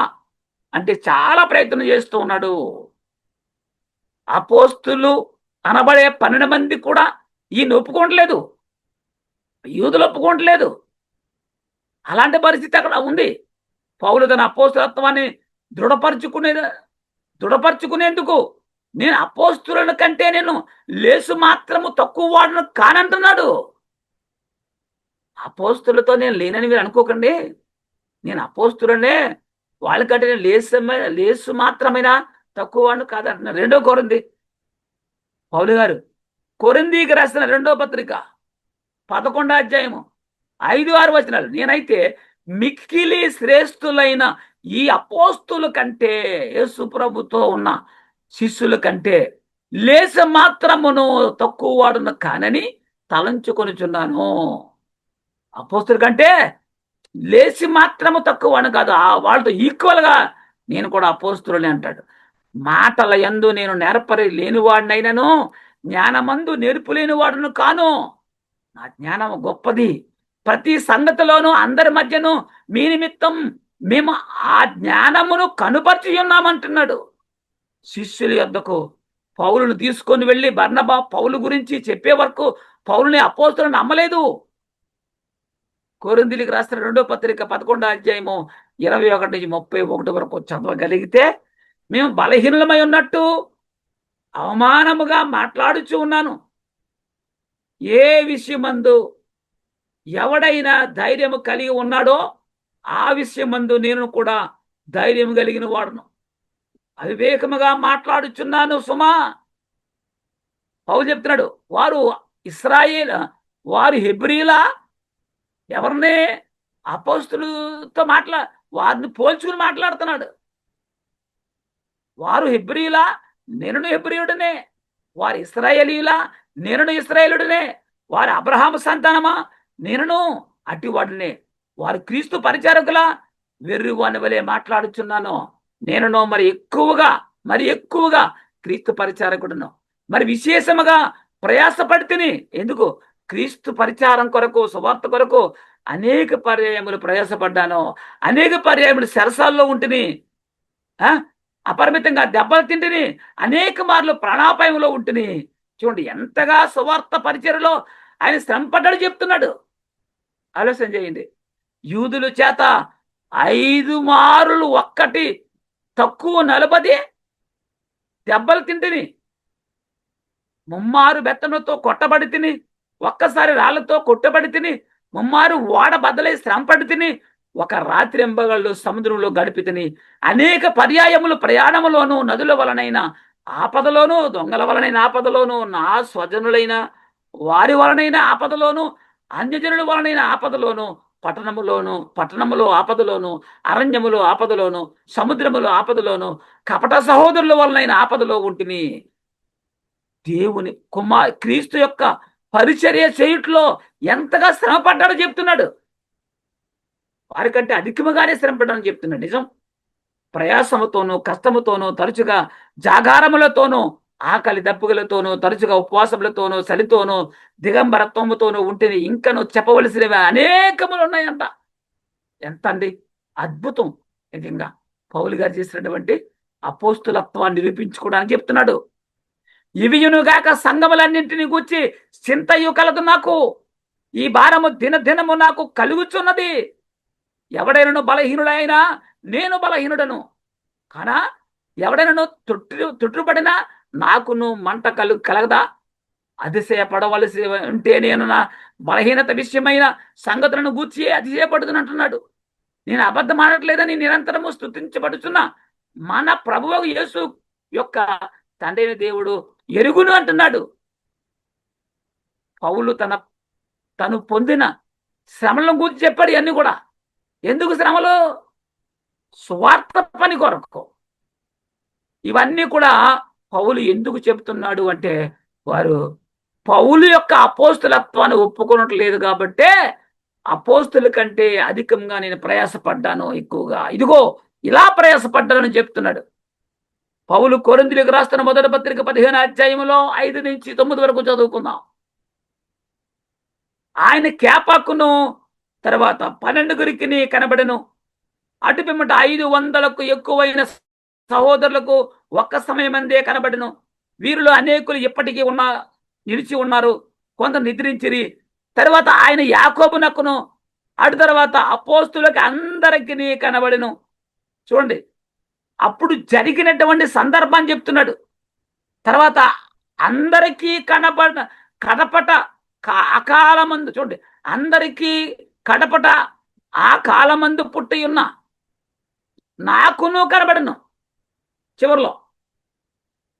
ప్రయత్నం చేస్తూ ఉన్నాడు. అపోస్తులు అనబడే 12 మంది కూడా ఈయన ఒప్పుకోవట్లేదు, యూదులు ఒప్పుకోవట్లేదు. అలాంటి పరిస్థితి అక్కడ ఉంది. పౌలు తన అపోస్తులత్వాన్ని దృఢపరుచుకునేందుకు నేను అపోస్తుల కంటే నేను లేసు మాత్రము తక్కువ వాడును కానంటున్నాడు. అపోస్తులతో నేను లేనని మీరు అనుకోకండి. నేను అపోస్తులనే, వాళ్ళకంటే నేను లేసు మాత్రమైనా తక్కువ వాడును కాదంటున్నాను. 2వ కొరింథీ పౌలు గారు కొరింథీకి రాసిన 2వ పత్రిక 11వ అధ్యాయము 5-6 వచనాలు. నేనైతే మిక్కిలి శ్రేష్ఠులైన ఈ అపోస్తుల కంటే, యేసు ప్రభుతో ఉన్న శిష్యుల కంటే లేస మాత్రమును తక్కువ వాడును కానని తలంచుకొనిచున్నాను. అపోస్తుల కంటే లేచి మాత్రము తక్కువ వాడు కాదు, వాళ్ళతో ఈక్వల్ గా నేను కూడా అపోస్తులని అంటాడు. మాటల యందు నేను నేర్పరి లేనివాడినైనను జ్ఞానమందు నేర్పు లేనివాడును కాను. నా జ్ఞానము గొప్పది. ప్రతి సంగతిలోనూ అందరి మధ్యను మీ నిమిత్తం మేము ఆ జ్ఞానమును కనుపరిచి ఉన్నామంటున్నాడు. శిష్యుల యొద్దకు పౌలును తీసుకొని వెళ్ళి బర్నబా పౌలు గురించి చెప్పే వరకు పౌలుని అపోస్తులను నమ్మలేదు. కొరింథీయులకు రాసిన 2వ పత్రిక 11వ అధ్యాయము 21 నుంచి 31 వరకు చదవగలిగితే, మేము బలహీనమై ఉన్నట్టు అవమానముగా మాట్లాడుచూ ఉన్నాను. ఏ విషయమందు ఎవడైనా ధైర్యము కలిగి ఉన్నాడో ఆ విషయమందు నేను కూడా ధైర్యం కలిగిన వాడును. అవివేకముగా మాట్లాడుచున్నాను సుమా. పౌలు చెప్తున్నాడు, వారు హెబ్రీలా, ఎవరినే అపోస్తులతో వారిని పోల్చుకుని మాట్లాడుతున్నాడు. వారు హెబ్రీలా, నేను హెబ్రీయుడనే. వారు ఇశ్రాయేలీలా, నేను ఇశ్రాయేలుడనే. వారు అబ్రహాము సంతానమా, నేను అటివాడినే. వారు క్రీస్తు పరిచారకులా, వెర్రివాని వలె మాట్లాడుచున్నాను. నేను మరి ఎక్కువగా క్రీస్తు పరిచారకుడును. మరి విశేషముగా ప్రయాసపడితిని. ఎందుకు? క్రీస్తు పరిచారం కొరకు, సువార్త కొరకు అనేక పర్యాయములు ప్రయాసపడ్డాను. అనేక పర్యాయములు సరసాల్లో ఉంటిని, అపరిమితంగా దెబ్బలు తింటిని, అనేక మార్లు ప్రాణాపాయంలో ఉంటిని. చూడండి ఎంతగా సువార్త పరిచర్యలో ఆయన శ్రమపడ్డాడు చెప్తున్నాడు. ఆలోచన చేయండి. యూదుల చేత 5 మారులు ఒక్కటి తక్కువ 40 దెబ్బలు తింటిని, 3 బెత్తములతో కొట్టబడి తిని, ఒక్కసారి రాళ్లతో కొట్టబడి తిని, 3 ఓడ బద్దలై శ్రమపడి తిని, ఒక రాత్రి ఎంబగళ్ళు సముద్రంలో గడిపి తిని, అనేక పర్యాయములు ప్రయాణములోను, నదుల వలనైన ఆపదలోను, దొంగల వలనైన ఆపదలోను, నా స్వజనులైన వారి వలనైన ఆపదలోను, అన్యజనుల వలనైన ఆపదలోను, పట్టణములో ఆపదలోను, అరణ్యములో ఆపదలోను, సముద్రములో ఆపదలోను, కపట సహోదరుల వలనైన ఆపదలో ఉంటిని. దేవుని క్రీస్తు యొక్క పరిచర్య చేయుట్లో ఎంతగా శ్రమ పడ్డాడో చెప్తున్నాడు. వారికంటే అధికముగానే శ్రమ పడ్డాడని చెప్తున్నాడు. నిజం. ప్రయాసముతోనూ కష్టముతోనూ తరచుగా జాగారములతోనూ ఆకలి దప్పులతోనూ తరచుగా ఉపవాసములతోనూ చలితోనూ దిగంబరత్వముతోనూ ఉంటేనే ఇంకను చెప్పవలసినవి అనేకములు ఉన్నాయంట. ఎంత అండి అద్భుతం! నిజంగా పౌలు గారు చేసినటువంటి అపోస్తులత్వాన్ని నిరూపించుకోవడానికి చెప్తున్నాడు. ఇవియునుగాక సంఘములన్నింటినీ గూర్చి చింతయు కలదు నాకు, ఈ భారము దినదినము నాకు కలుగుచున్నది. ఎవడైనను బలహీనుడైనా నేను బలహీనుడను, కానా ఎవడైనను తుట్టుపడినా నాకును మంట కలగదా? అతిశయపడవలసి ఉంటే నేను నా బలహీనత విషయమైన సంగతులను గూర్చి అతిశయపడుతున్నట్టున్నాడు. నేను అబద్ధం ఆడట్లేదని నిరంతరము స్తుతించబడుతున్నా మన ప్రభువు యేసు యొక్క తండ్రి దేవుడు ఎరుగును అంటున్నాడు. పౌలు తను పొందిన శ్రమలను గురించి చెప్పాడు. ఇవన్నీ కూడా ఎందుకు శ్రమలు? స్వార్థ పని కొరకు. ఇవన్నీ కూడా పౌలు ఎందుకు చెబుతున్నాడు అంటే, వారు పౌలు యొక్క అపోస్తులత్వాన్ని ఒప్పుకోనట్లేదు కాబట్టే అపోస్తుల కంటే అధికంగా నేను ప్రయాసపడ్డాను, ఎక్కువగా ఇదిగో ఇలా ప్రయాసపడ్డానని చెప్తున్నాడు. పౌలు కొరింథీయులకు రాస్తున్న మొదటి పత్రిక 15వ అధ్యాయంలో 5 నుంచి 9 వరకు చదువుకుందాం. ఆయన కేపాకును తర్వాత 12 కనబడెను. అటు పిమ్మట 500కు ఎక్కువైన సహోదరులకు ఒక్క సమయమందే కనబడెను. వీరిలో అనేకులు ఇప్పటికీ నిలిచి ఉన్నారు, కొందరు నిద్రించిరి. తర్వాత ఆయన యాకోబునకును అటు తర్వాత అపోస్తులకి అందరికీ కనబడెను. చూడండి, అప్పుడు జరిగినటువంటి సందర్భాన్ని చెప్తున్నాడు. తర్వాత అందరికీ కడపట అకాలమందు, చూడండి, అందరికీ కడపట ఆ కాలమందు పుట్టి ఉన్న నాకును కనబడను. చివరిలో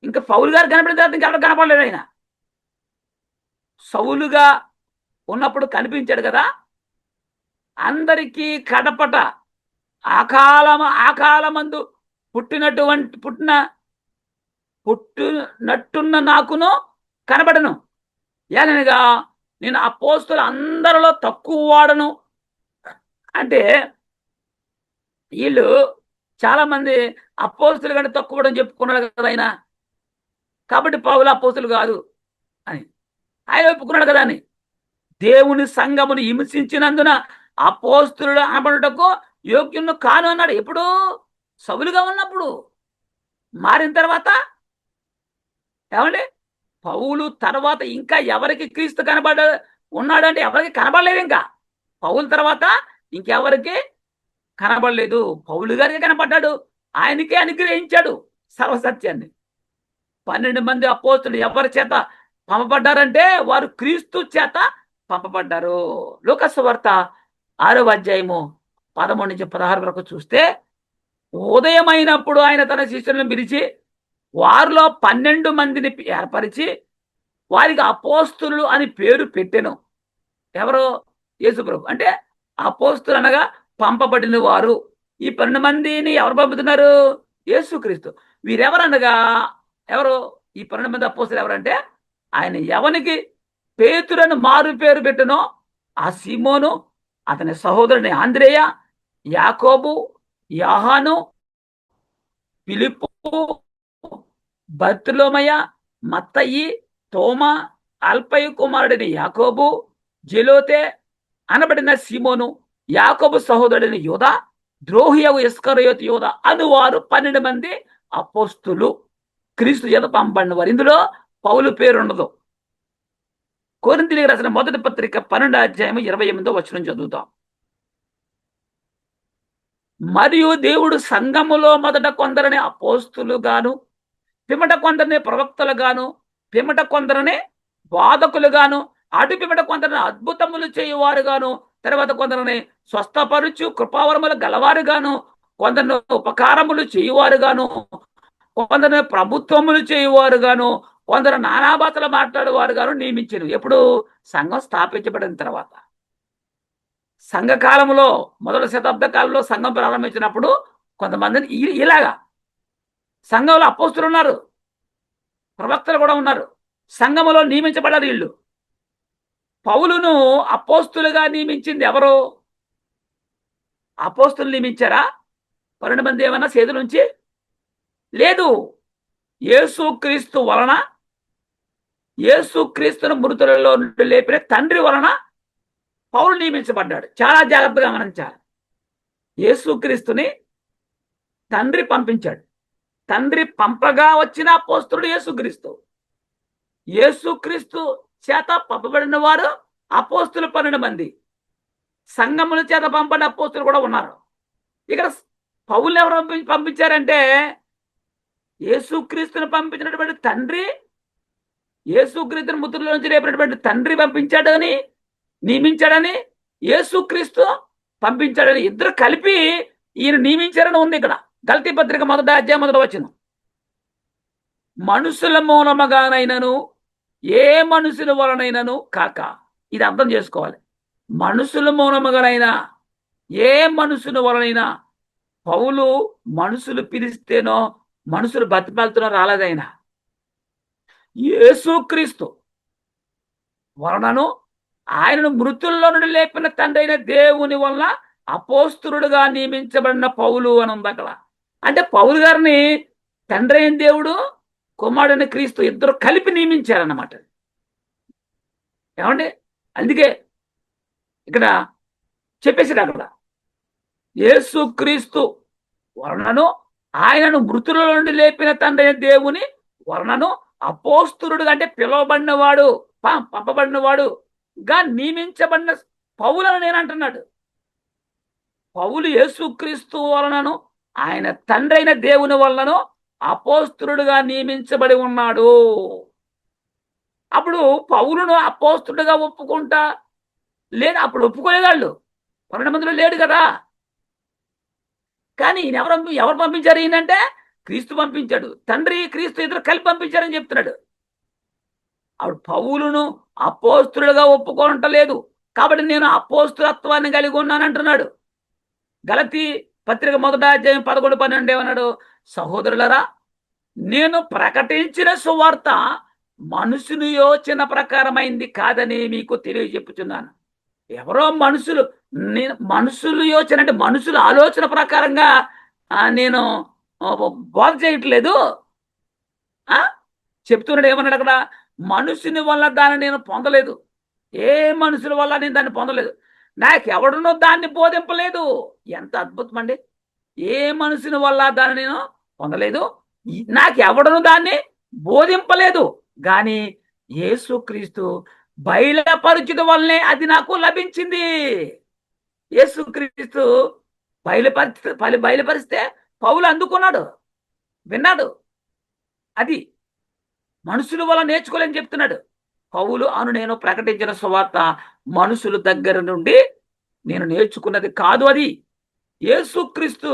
ఇంకా పౌలు గారు కనబడిన తర్వాత ఇంకెవరు కనపడలేదు. ఆయన సౌలుగా ఉన్నప్పుడు కనిపించాడు కదా, అందరికీ కడపట ఆకాలమందు పుట్టినట్టున్న నాకును కనబడను. ఏనగా నేను అపోస్తుల అందరిలో తక్కువ వాడను. అంటే వీళ్ళు చాలా మంది అపోస్తులు కంటే తక్కువ వాడని చెప్పుకున్నాడు కదా ఆయన. కాబట్టి పౌలు అపోస్తులు కాదు అని ఆయన ఒప్పుకున్నాడు కదా అని. దేవుని సంఘమును హింసించినందున అపోస్తులుడు అనబడుటకు యోగ్యును కాను అన్నాడు. ఎప్పుడు? సౌలుగా ఉన్నప్పుడు. మారిన తర్వాత ఏమండి, పౌలు తర్వాత ఇంకా ఎవరికి క్రీస్తు ఉన్నాడంటే ఎవరికి కనబడలేదు. ఇంకా పౌలు తర్వాత ఇంకెవరికి కనబడలేదు. పౌలు గారికి కనబడ్డాడు, ఆయనకే అనుగ్రహించాడు సర్వసత్యాన్ని. 12 మంది అపోస్తులు ఎవరి చేత పంపబడ్డారంటే వారు క్రీస్తు చేత పంపబడ్డారు. లూకా సువార్త 6వ అధ్యాయము 13 నుంచి 16 వరకు చూస్తే, ఉదయమైనప్పుడు ఆయన తన శిష్యులను పిలిచి వారిలో 12 మందిని ఏర్పరిచి వారికి అపోస్తులు అని పేరు పెట్టెను. ఎవరు? యేసుప్రభు. అంటే అపోస్తులు అనగా పంపబడిన వారు. ఈ 12 మందిని ఎవరు పంపుతున్నారు? యేసుక్రీస్తు. వీరెవరనగా ఎవరు? ఈ 12 మంది అపోస్తులు ఎవరంటే, ఆయన ఎవనికి పేతురను మారు పేరు పెట్టెనో ఆ సీమోను, అతని సహోదరుని ఆంద్రేయ, యాకోబు, యోహాను, ఫిలిప్పు, బర్తులోమయ, మత్తయి, తోమా, అల్ఫయి కుమారుడిని యాకోబు, జెలోతే అనబడిన సీమోను, యాకోబు సహోదరుడిని యోధ, ద్రోహియగు ఇస్కరియోతు యోధ అనువారు 12 మంది అపోస్తులు, క్రీస్తు చేత పంపబడిన వారు. ఇందులో పౌలు పేరు ఉండదు. కొరింథీయులకు రాసిన మొదటి పత్రిక 12వ అధ్యాయం 28వ వచనం చదువుతాం. మరియు దేవుడు సంఘములో మొదట కొందరిని అపోస్తులు గాను, పిమ్మట కొందరిని ప్రవక్తలు గాను, పిమ్మట కొందరిని బాధకులు గాను, అటు పిమ్మట కొందరిని అద్భుతములు చేయువారు గాను, తర్వాత కొందరిని స్వస్థపరుచు కృపావరములు గలవారు గాను, కొందరిని ఉపకారములు చేయువారు గాను, కొందరిని ప్రభుత్వములు చేయువారు గాను, కొందరు నానా భాషలు మాట్లాడేవారు గాను నియమించను. ఎప్పుడు? సంఘం స్థాపించబడిన తర్వాత. సంఘకాలంలో మొదటి శతాబ్ద కాలంలో సంఘం ప్రారంభించినప్పుడు కొంతమందిని ఇలాగా సంఘంలో అపోస్తులు ఉన్నారు, ప్రవక్తలు కూడా ఉన్నారు, సంఘములో నియమించబడారు వీళ్ళు. పౌలును అపోస్తులుగా నియమించింది ఎవరు? అపోస్తులు నియమించారా? 12 మంది ఏమన్నా చేతుల నుంచి? లేదు. యేసుక్రీస్తు వలన, యేసుక్రీస్తును మృతులలో నుండి లేపిన తండ్రి వలన పౌలు నియమించబడ్డాడు. చాలా జాగ్రత్తగా గమనించాలి. యేసుక్రీస్తుని తండ్రి పంపించాడు. తండ్రి పంపగా వచ్చిన అపోస్తులుడు యేసుక్రీస్తు. యేసుక్రీస్తు చేత పంపబడిన వారు అపోస్తులు 12 మంది. సంఘముల చేత పంపబడిన అపోస్తులు కూడా ఉన్నారు. ఇక్కడ పౌలు ఎవరు పంపించారంటే యేసుక్రీస్తుని పంపించినటువంటి తండ్రి, యేసుక్రీస్తుని మృతుల నుంచి లేపినటువంటి తండ్రి పంపించాడని, నియమించాడని, యేసుక్రీస్తు పంపించాడని ఇద్దరు కలిపి ఈయన నియమించారని ఉంది ఇక్కడ. గలతీ పత్రిక 1వ అధ్యాయం 1వ వచనం. మనుషుల మూలముగానైనను ఏ మనుషుల వలనైనను కాక. ఇది అర్థం చేసుకోవాలి. మనుషుల మూలముగానైనా ఏ మనుషుల వలనైనా. పౌలు మనుషులు పిలిస్తేనో మనుషులు బతిమాలతోనో రాలేదైనా. యేసుక్రీస్తు వలనను ఆయనను మృతుల్లో నుండి లేపిన తండ్రి అయిన దేవుని వలన అపోస్తులుడుగా నియమించబడిన పౌలు అని ఉంది అక్కడ. అంటే పౌలు గారిని తండ్రి అయిన దేవుడు, కుమారుడైన క్రీస్తు ఇద్దరు కలిపి నియమించారన్నమాట. ఏమండి? అందుకే ఇక్కడ చెప్పేసాడు అక్కడ, యేసుక్రీస్తు వలనను ఆయనను మృతుల నుండి లేపిన తండ్రి అయిన దేవుని వలనను అపోస్తులుడు అంటే పిలువబడినవాడు, పంపబడినవాడుగా నియమించబడిన పౌలను నేను అంటున్నాడు. పౌలు యేసుక్రీస్తు వలనను ఆయన తండ్రి అయిన దేవుని వలనను అపోస్తులుడుగా నియమించబడి ఉన్నాడు. అప్పుడు పౌలును అపోస్తుడుగా ఒప్పుకుంటా లేదు, అప్పుడు ఒప్పుకోలేదాళ్ళు 12 మందిలో లేడు కదా. కానీ ఈయన ఎవరు పంపించారు? ఈయనంటే క్రీస్తు పంపించాడు. తండ్రి క్రీస్తు ఇద్దరు కలిపి పంపించారని చెప్తున్నాడు. అప్పుడు పౌలును అపోస్తులుగా ఒప్పుకోవటలేదు. కాబట్టి నేను అపోస్తులత్వాన్ని కలిగి ఉన్నానంటున్నాడు. గలతీ పత్రిక 1వ అధ్యాయం 11, 12 ఏమన్నాడు? సహోదరులరా, నేను ప్రకటించిన సువార్త మనుషుని యోచన ప్రకారమైంది కాదని మీకు తెలియజెప్పుచున్నాను. ఎవరో మనుషులు యోచన అంటే మనుషుల ఆలోచన ప్రకారంగా నేను బోధ చేయట్లేదు. చెప్తున్నాడు. ఏమన్నాడు అక్కడ? మనుషుని వల్ల దాన్ని నేను పొందలేదు. ఏ మనుషుల వల్ల నేను దాన్ని పొందలేదు. నాకెవడునో దాన్ని బోధింపలేదు. ఎంత అద్భుతం అండి! ఏ మనుషుని వల్ల దాన్ని నేను పొందలేదు, నాకెవడను దాన్ని బోధింపలేదు. కానీ యేసుక్రీస్తు బయలుపరచుట వల్లనే అది నాకు లభించింది. యేసుక్రీస్తు బయలుపరిస్తే పౌలు అందుకున్నాడు, విన్నాడు. అది మనుషుల వల్ల నేర్చుకోలేని చెప్తున్నాడు పౌలు. నేను ప్రకటించిన సువార్త మనుషుల దగ్గర నుండి నేను నేర్చుకున్నది కాదు, అది యేసుక్రీస్తు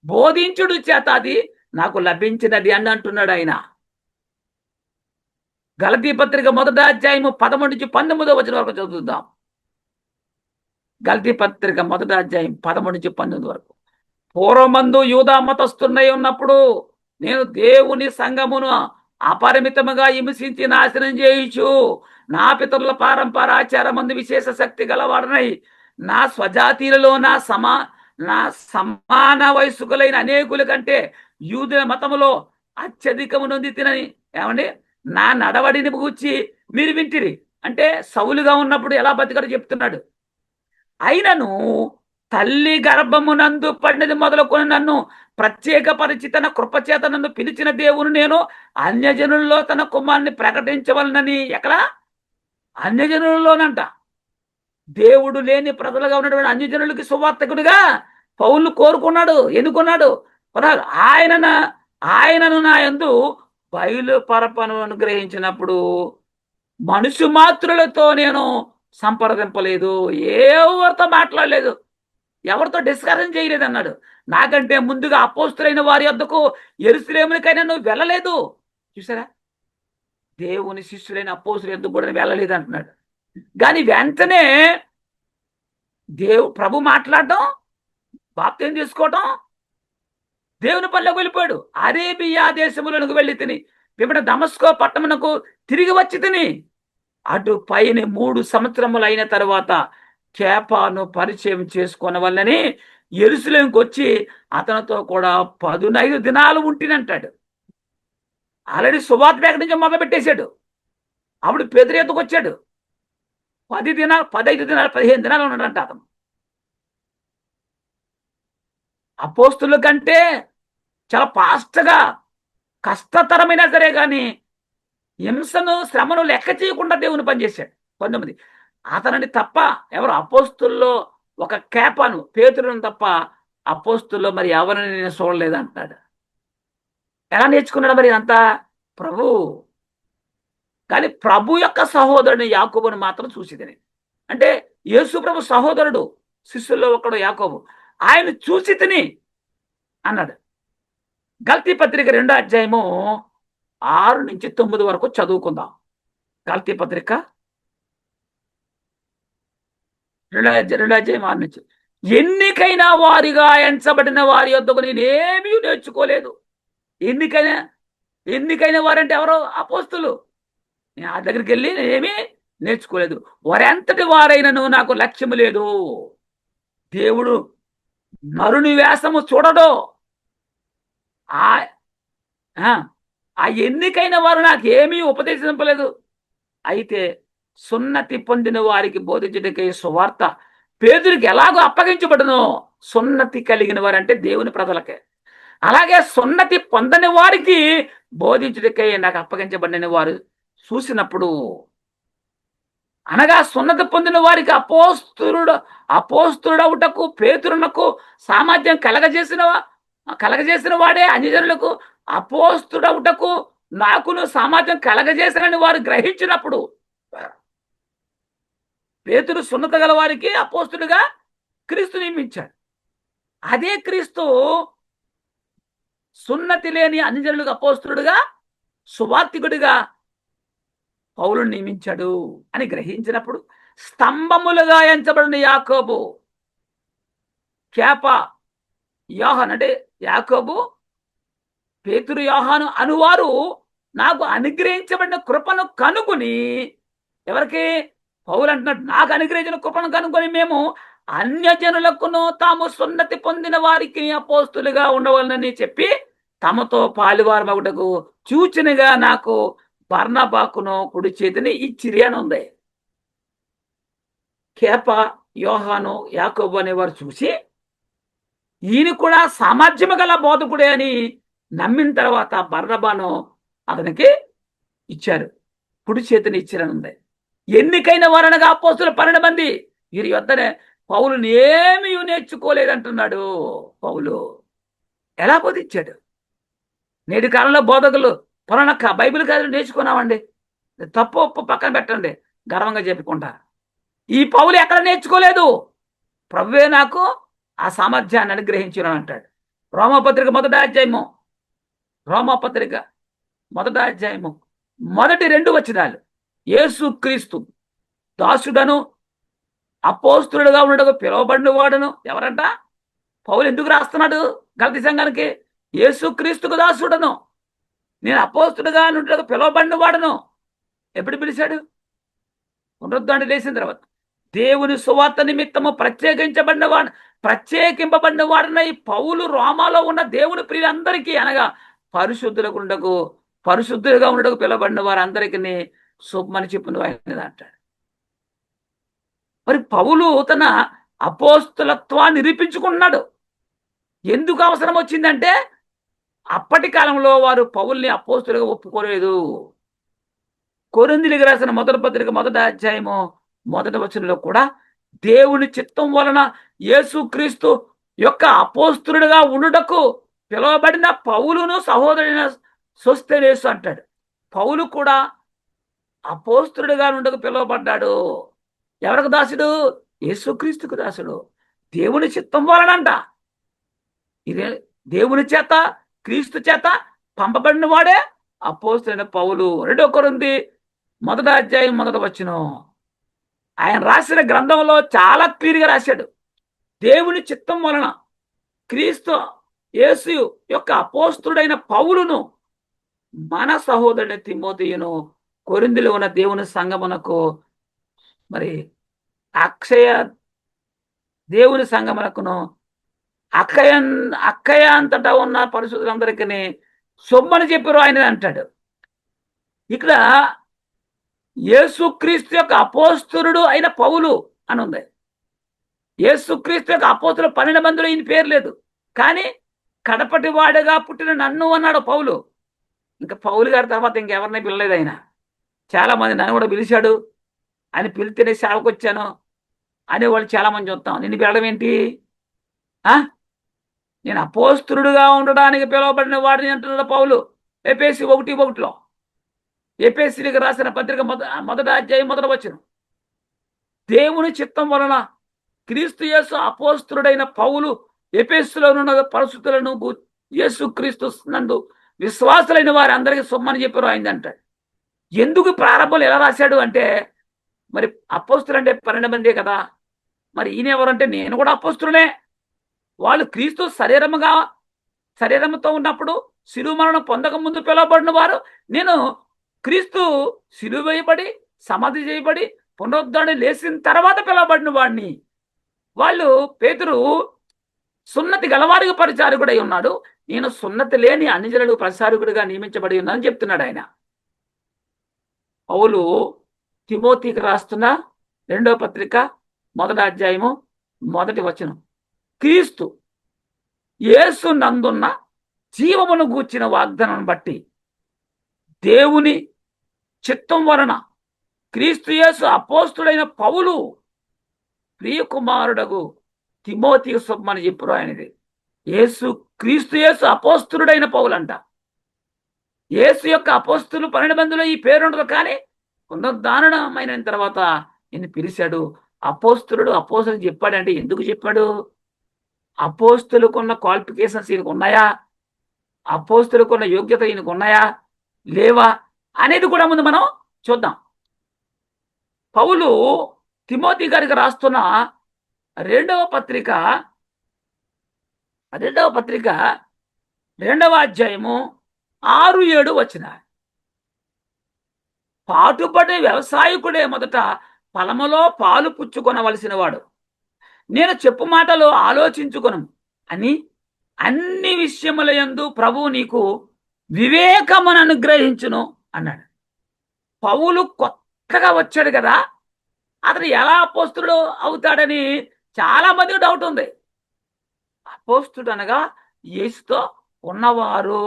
బోధించుడు చేత అది నాకు లభించినది అని అంటున్నాడు ఆయన. గలతీ పత్రిక 1వ అధ్యాయం 13 నుంచి 19 వచనం వరకు చదువుదాం. గలతీ పత్రిక 1వ అధ్యాయం 13 నుంచి 19 వరకు. పూర్వమందు యూదా మతస్థున్నై ఉన్నప్పుడు నేను దేవుని సంఘమును అపరిమితముగా హింసించి నాశనం చేయించు నా పితరుల పారంపరాచారమందు విశేష శక్తి గలవాడనై నా స్వజాతీయులలో నా సమాన వయస్కులైన అనేకుల కంటే యూదుల మతములో అత్యధికము నొంది తినని. ఏమండి? నా నడవడిని గూర్చి మీరు వింటిరి. అంటే సౌలుగా ఉన్నప్పుడు ఎలా బతికాడో చెప్తున్నాడు. అయినను తల్లి గర్భమునందు పడినది మొదలుకొని నన్ను ప్రత్యేకపరిచి తన కృపచేత నన్ను పిలిచిన దేవుని నేను అన్యజనుల్లో తన కుమారుని ప్రకటించవలనని. ఎక్కడ? అన్యజనుల్లోనంట. దేవుడు లేని ప్రజలుగా ఉన్నటువంటి అన్యజనులకి సువార్తకుడిగా పౌలు కోరుకున్నాడు. ఎన్నుకున్నాడు. ఆయనను నా యందు బయలుపరపను అనుగ్రహించినప్పుడు మనుషు మాత్రులతో నేను సంప్రదింపలేదు, ఎవరితో మాట్లాడలేదు, ఎవరితో డిస్కషన్ చేయలేదు అన్నాడు. నాకంటే ముందుగా అపోస్తులైన వారి వద్దకు యెరూషలేముకైనా నువ్వు వెళ్ళలేదు. చూసారా? దేవుని శిష్యులైన అపోస్తుల వద్దకు కూడా వెళ్ళలేదు అంటున్నాడు. కానీ వెంటనే ప్రభు మాట్లాడటం, బాప్తిసం తీసుకోవటం, దేవుని పనిలోకి వెళ్ళిపోయాడు. అరేబియా దేశములకు వెళ్ళి తిని పిమ్మట దమస్కో పట్టణమునకు తిరిగి వచ్చి తిని అటు పైన 3 సంవత్సరములు అయిన తర్వాత కేపాను పరిచయం చేసుకొనవల్లని యెరూషలేముకి వచ్చి అతనితో కూడా 15 దినాలు ఉంటినంటాడు. ఆల్రెడీ సువార్త ప్రకటించడం మొదలు పెట్టేశాడు. అప్పుడు పేతురు ఎద్దుకు వచ్చాడు. 10 దినాలు, 15 దినాలు, 15 దినాలు ఉన్నాడంట అతను. అపోస్తుల కంటే చాలా ఫాస్ట్గా, కష్టతరమైనా సరే కానీ హింసను, శ్రమను లెక్క చేయకుండా దేవుని పనిచేశాడు. 19 అతనిని తప్ప ఎవరు అపోస్తుల్లో ఒక కేపాను, పేతురును తప్ప అపోస్తుల్లో మరి ఎవరిని నేను చూడలేదు అంటున్నాడు. ఎలా నేర్చుకున్నాడు మరి అంతా? ప్రభు. కానీ ప్రభు యొక్క సహోదరుని యాకోబుని మాత్రం చూసిదని. అంటే యేసు ప్రభు సహోదరుడు, శిష్యుల్లో ఒకడు యాకోబు, ఆయన చూసి తిని అన్నాడు. గల్తీ పత్రిక 2వ అధ్యాయము 6 నుంచి 9 వరకు చదువుకుందాం. గల్తీ పత్రిక 2వ అధ్యాయం 6 నుంచి. ఎన్నికైన వారిగా ఎంచబడిన వారి యొద్దకు నేనేమీ నేర్చుకోలేదు. ఎన్నికైన వారంటే ఎవరో? అపోస్తులు. నేను ఆ దగ్గరికి వెళ్ళి నేనేమీ నేర్చుకోలేదు. వారెంతటి వారైనను నాకు లక్ష్యము లేదు. దేవుడు నరుని వేషము చూడడు. ఆ ఎన్నికైన వారు నాకు ఏమీ ఉపదేశింపలేదు. అయితే సున్నతి పొందిన వారికి బోధించడానికి సువార్త పేతురికి ఎలాగో అప్పగించబడునో, సున్నతి కలిగిన వారంటే దేవుని ప్రజలకే, అలాగే సున్నతి పొందని వారికి బోధించుటకై నాకు అప్పగించబడిన వారు చూసినప్పుడు, అనగా సున్నతి పొందిన వారికి అపోస్తుడవుటకు పేతురునకు సామర్థ్యం కలగజేసిన వాడే అన్యజనులకు అపోస్తుడవుటకు నాకును సామర్థ్యం కలగజేసినని వారు గ్రహించినప్పుడు, పేతురు సున్నత గల వారికి అపోస్తుడుగా క్రీస్తు నియమించాడు. అదే క్రీస్తు సున్నతి లేని అన్యజనులకు అపోస్తుడుగా, సువార్తికుడిగా పౌలుని నియమించాడు అని గ్రహించినప్పుడు, స్తంభములుగా ఎంచబడిన యాకోబు, కేప, యోహాను అంటే యాకోబు, పేతురు, యోహాను అనువారు నాకు అనుగ్రహించబడిన కృపను కనుగొని, ఎవరికి? పౌలు అంటున్నాడు, నాకు అనుగ్రహించిన కృపను కనుగొని మేము అన్యజనులకును తాము సున్నతి పొందిన వారికి అపోస్తులుగా ఉండవాలని చెప్పి తమతో పాలువారు మగుటకు చూచినగా నాకు బర్నబాకును కుడి చేతిని ఇచ్చిరి అని ఉంది. కేప, యోహాను, యాకోబు అనేవారు చూసి ఈయన కూడా సామర్థ్యము గల బోధకుడే అని నమ్మిన తర్వాత బర్నబాను అతనికి ఇచ్చారు, కుడి చేతిని ఇచ్చారని ఉంది. ఎన్నికైన వారనగా అపోస్తులు 12 మంది. వీరి యొద్దనే పౌలుని ఏమీ నేర్చుకోలేదంటున్నాడు. పౌలు ఎలా బోధించాడు? నేటి కాలంలో బోధకులు పురాణ బైబిల్ కాదు నేర్చుకున్నామండి, తప్పు ఒప్పు పక్కన పెట్టండి, గర్వంగా చెప్పుకుంటా. ఈ పౌలు ఎక్కడ నేర్చుకోలేదు. ప్రభువే నాకు ఆ సామర్థ్యాన్ని అనుగ్రహించును అంటాడు. రోమపత్రిక 1వ అధ్యాయము, రోమపత్రిక 1వ అధ్యాయము మొదటి 2 వచనాలు. యేసు క్రీస్తు దాసుడను అపోస్తులుగా ఉండటకు పిలువబడిన వాడును. ఎవరంట? పౌలు ఎందుకు రాస్తున్నాడు గలతీ సంఘానికి? యేసు క్రీస్తుకు దాసుడను, నేను అపోస్తులుగా ఉండటకు పిలువబడిన వాడును. ఎప్పుడు పిలిచాడు? పునరుద్ధరణ లేచిన తర్వాత. దేవుని సువార్త నిమిత్తము ప్రత్యేకింపబడిన వాడిన ఈ పౌలు రోమాలో ఉన్న దేవుని ప్రియులందరికీ, అనగా పరిశుద్ధులుగా ఉండటకు పిలువబడిన వారందరికీ శుభమని చెప్పిన ఆయన అంటాడు. మరి పౌలు తన అపోస్తులత్వాన్ని నిరూపించుకున్నాడు. ఎందుకు అవసరం వచ్చిందంటే, అప్పటి కాలంలో వారు పౌల్ని అపోస్తులుగా ఒప్పుకోలేదు. కొరింథీయులకు రాసిన 1వ పత్రిక 1వ అధ్యాయము 1వ వచనంలో కూడా దేవుని చిత్తం వలన యేసుక్రీస్తు యొక్క అపోస్తులుగా ఉండుటకు పిలువబడిన పౌలును సహోదరుడైన సోస్తెనేసు అంటాడు. పౌలు కూడా అపోస్తులుగా ఉండకు పిలువబడ్డాడు. ఎవరికి దాసుడు? యేసుక్రీస్తుకు దాసుడు. దేవుని చిత్తం వలనంట. ఇదే దేవుని చేత, క్రీస్తు చేత పంపబడిన వాడే అపోస్తులైన పౌలు. 2 కొరింథీ 1వ అధ్యాయం 1వ వచనం. ఆయన రాసిన గ్రంథంలో చాలా క్లియర్గా రాశాడు. దేవుని చిత్తం వలన క్రీస్తు యేసు యొక్క అపోస్తుడైన పౌలును మన సహోదరుని తిమోతియును కొరింథీలో ఉన్న దేవుని సంగమునకు, మరి అక్షయ దేవుని సంగమునకును అక్కయ అక్కయ అంతటా ఉన్న పరిశుద్ధులందరికీ సొమ్మని చెప్పారు ఆయన అంటాడు. ఇక్కడ యేసుక్రీస్తు యొక్క అపోస్తలుడు అయిన పౌలు అని ఉంది. యేసుక్రీస్తు యొక్క అపోస్తలు 12 మందిలో ఈయన పేరు లేదు. కానీ కడపటి వాడుగా పుట్టిన నన్ను అన్నాడు పౌలు. ఇంకా పౌలు గారి తర్వాత ఇంకెవరిని పిలలేదు ఆయన. చాలా మంది నన్ను కూడా పిలిచాడు, ఆయన పిలితేనే సేవకు వచ్చాను అనేవాళ్ళు చాలా మంది చూస్తాం. నిన్ను పిలవడం ఏంటి? నేను అపోస్తలుడుగా ఉండడానికి పిలువబడిన వాడిని అంటున్నాడు పౌలు. ఎఫెసీ 1:1 ఎఫెసీలకు రాసిన పత్రిక మొదటి అధ్యాయం మొదటి వచనం. దేవుని చిత్తం వలన క్రీస్తు యేసు అపోస్తలుడైన పౌలు ఎఫెసులో ఉన్న పరిశుద్ధులను యేసు క్రీస్తు నందు విశ్వాసులైన వారి అందరికీ సొమ్మని చెప్పారు ఆయన అంటాడు. ఎందుకు ప్రారంభంలో ఎలా రాశాడు అంటే, మరి అపోస్తులు అంటే 12 మందే కదా, మరి ఈయన ఎవరంటే నేను కూడా అపోస్తులనే. వాళ్ళు క్రీస్తు శరీరముతో ఉన్నప్పుడు శిలువ మరణం పొందక ముందు పిలువబడిన వారు. నేను క్రీస్తు శిలువ వేయబడి సమాధి చేయబడి పునరుద్ధరణ లేచిన తర్వాత పిలువబడిన వాడిని. వాళ్ళు పేతురు సున్నతి గలవాడిగా పరిచారకుడై ఉన్నాడు, నేను సున్నతి లేని అన్యజనులకు పరిచారకుడిగా నియమించబడి ఉన్నానని చెప్తున్నాడు ఆయన. పౌలు తిమోతికి రాస్తున్న 2వ పత్రిక 1వ అధ్యాయము 1వ వచనం. క్రీస్తు యేసు నందున్న జీవమును గూర్చిన వాగ్దానం బట్టి దేవుని చిత్తం వలన క్రీస్తు యేసు అపోస్తుడైన పౌలు ప్రియకుమారుడగు తిమోతికి సొమ్మని చెప్పారు ఆయనది. క్రీస్తు యేసు అపోస్తుడైన పౌలు అంట. యేసు యొక్క అపోస్తులు 12 మందిలో ఈ పేరు ఉండదు, కానీ పునరుద్ధారణమైన తర్వాత ఈయన పిలిచాడు. అపోస్తులు చెప్పాడంటే ఎందుకు చెప్పాడు? అపోస్తులకున్న క్వాలిఫికేషన్స్ ఈయనకు ఉన్నాయా? అపోస్తులకున్న యోగ్యత ఈయనకు ఉన్నాయా లేవా అనేది కూడా ముందు మనం చూద్దాం. పౌలు తిమోతి గారికి రాస్తున్న 2వ పత్రిక 2వ అధ్యాయము 6-7 వచ్చిన. పాటుపడే వ్యవసాయకుడే మొదట పొలములో పాలు పుచ్చుకొనవలసిన వాడు, నేను చెప్పు మాటలు ఆలోచించుకొను అని అన్ని విషయముల యందు ప్రభువు నీకు వివేకమును అనుగ్రహించును అన్నాడు. పౌలు కొత్తగా వచ్చాడు కదా, అతను ఎలా అపోస్తుడు అవుతాడని చాలా మందికి డౌట్ ఉంది. అపోస్తుడు అనగా యేసుతో ఉన్నవారు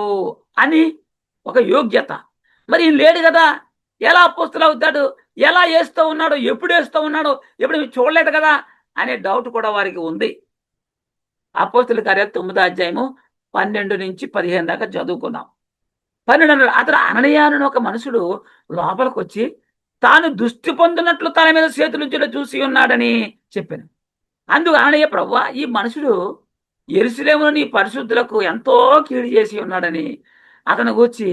అని ఒక యోగ్యత. మరి ఈయన లేడు కదా, ఎలా అపోస్తుడు అవుతాడు? ఎలా యేసుతో ఉన్నాడు? ఎప్పుడు యేసుతో ఉన్నాడు? ఎప్పుడు చూడలేదు కదా అనే డౌట్ కూడా వారికి ఉంది. అపోస్తుల కార్యాలు 9వ అధ్యాయము 12-15 దాకా చదువుకున్నాం. 12 అతను అననీయాను ఒక మనుషుడు లోపలికి వచ్చి తాను దృష్టి పొందినట్లు తన మీద చేతులుంచడం చూసి ఉన్నాడని చెప్పాను. అందుకు అననీయ, ప్రభువా, ఈ మనుషుడు యెరూషలేములో నీ పరిశుద్ధులకు ఎంతో కీడు చేసి ఉన్నాడని అతను గూర్చి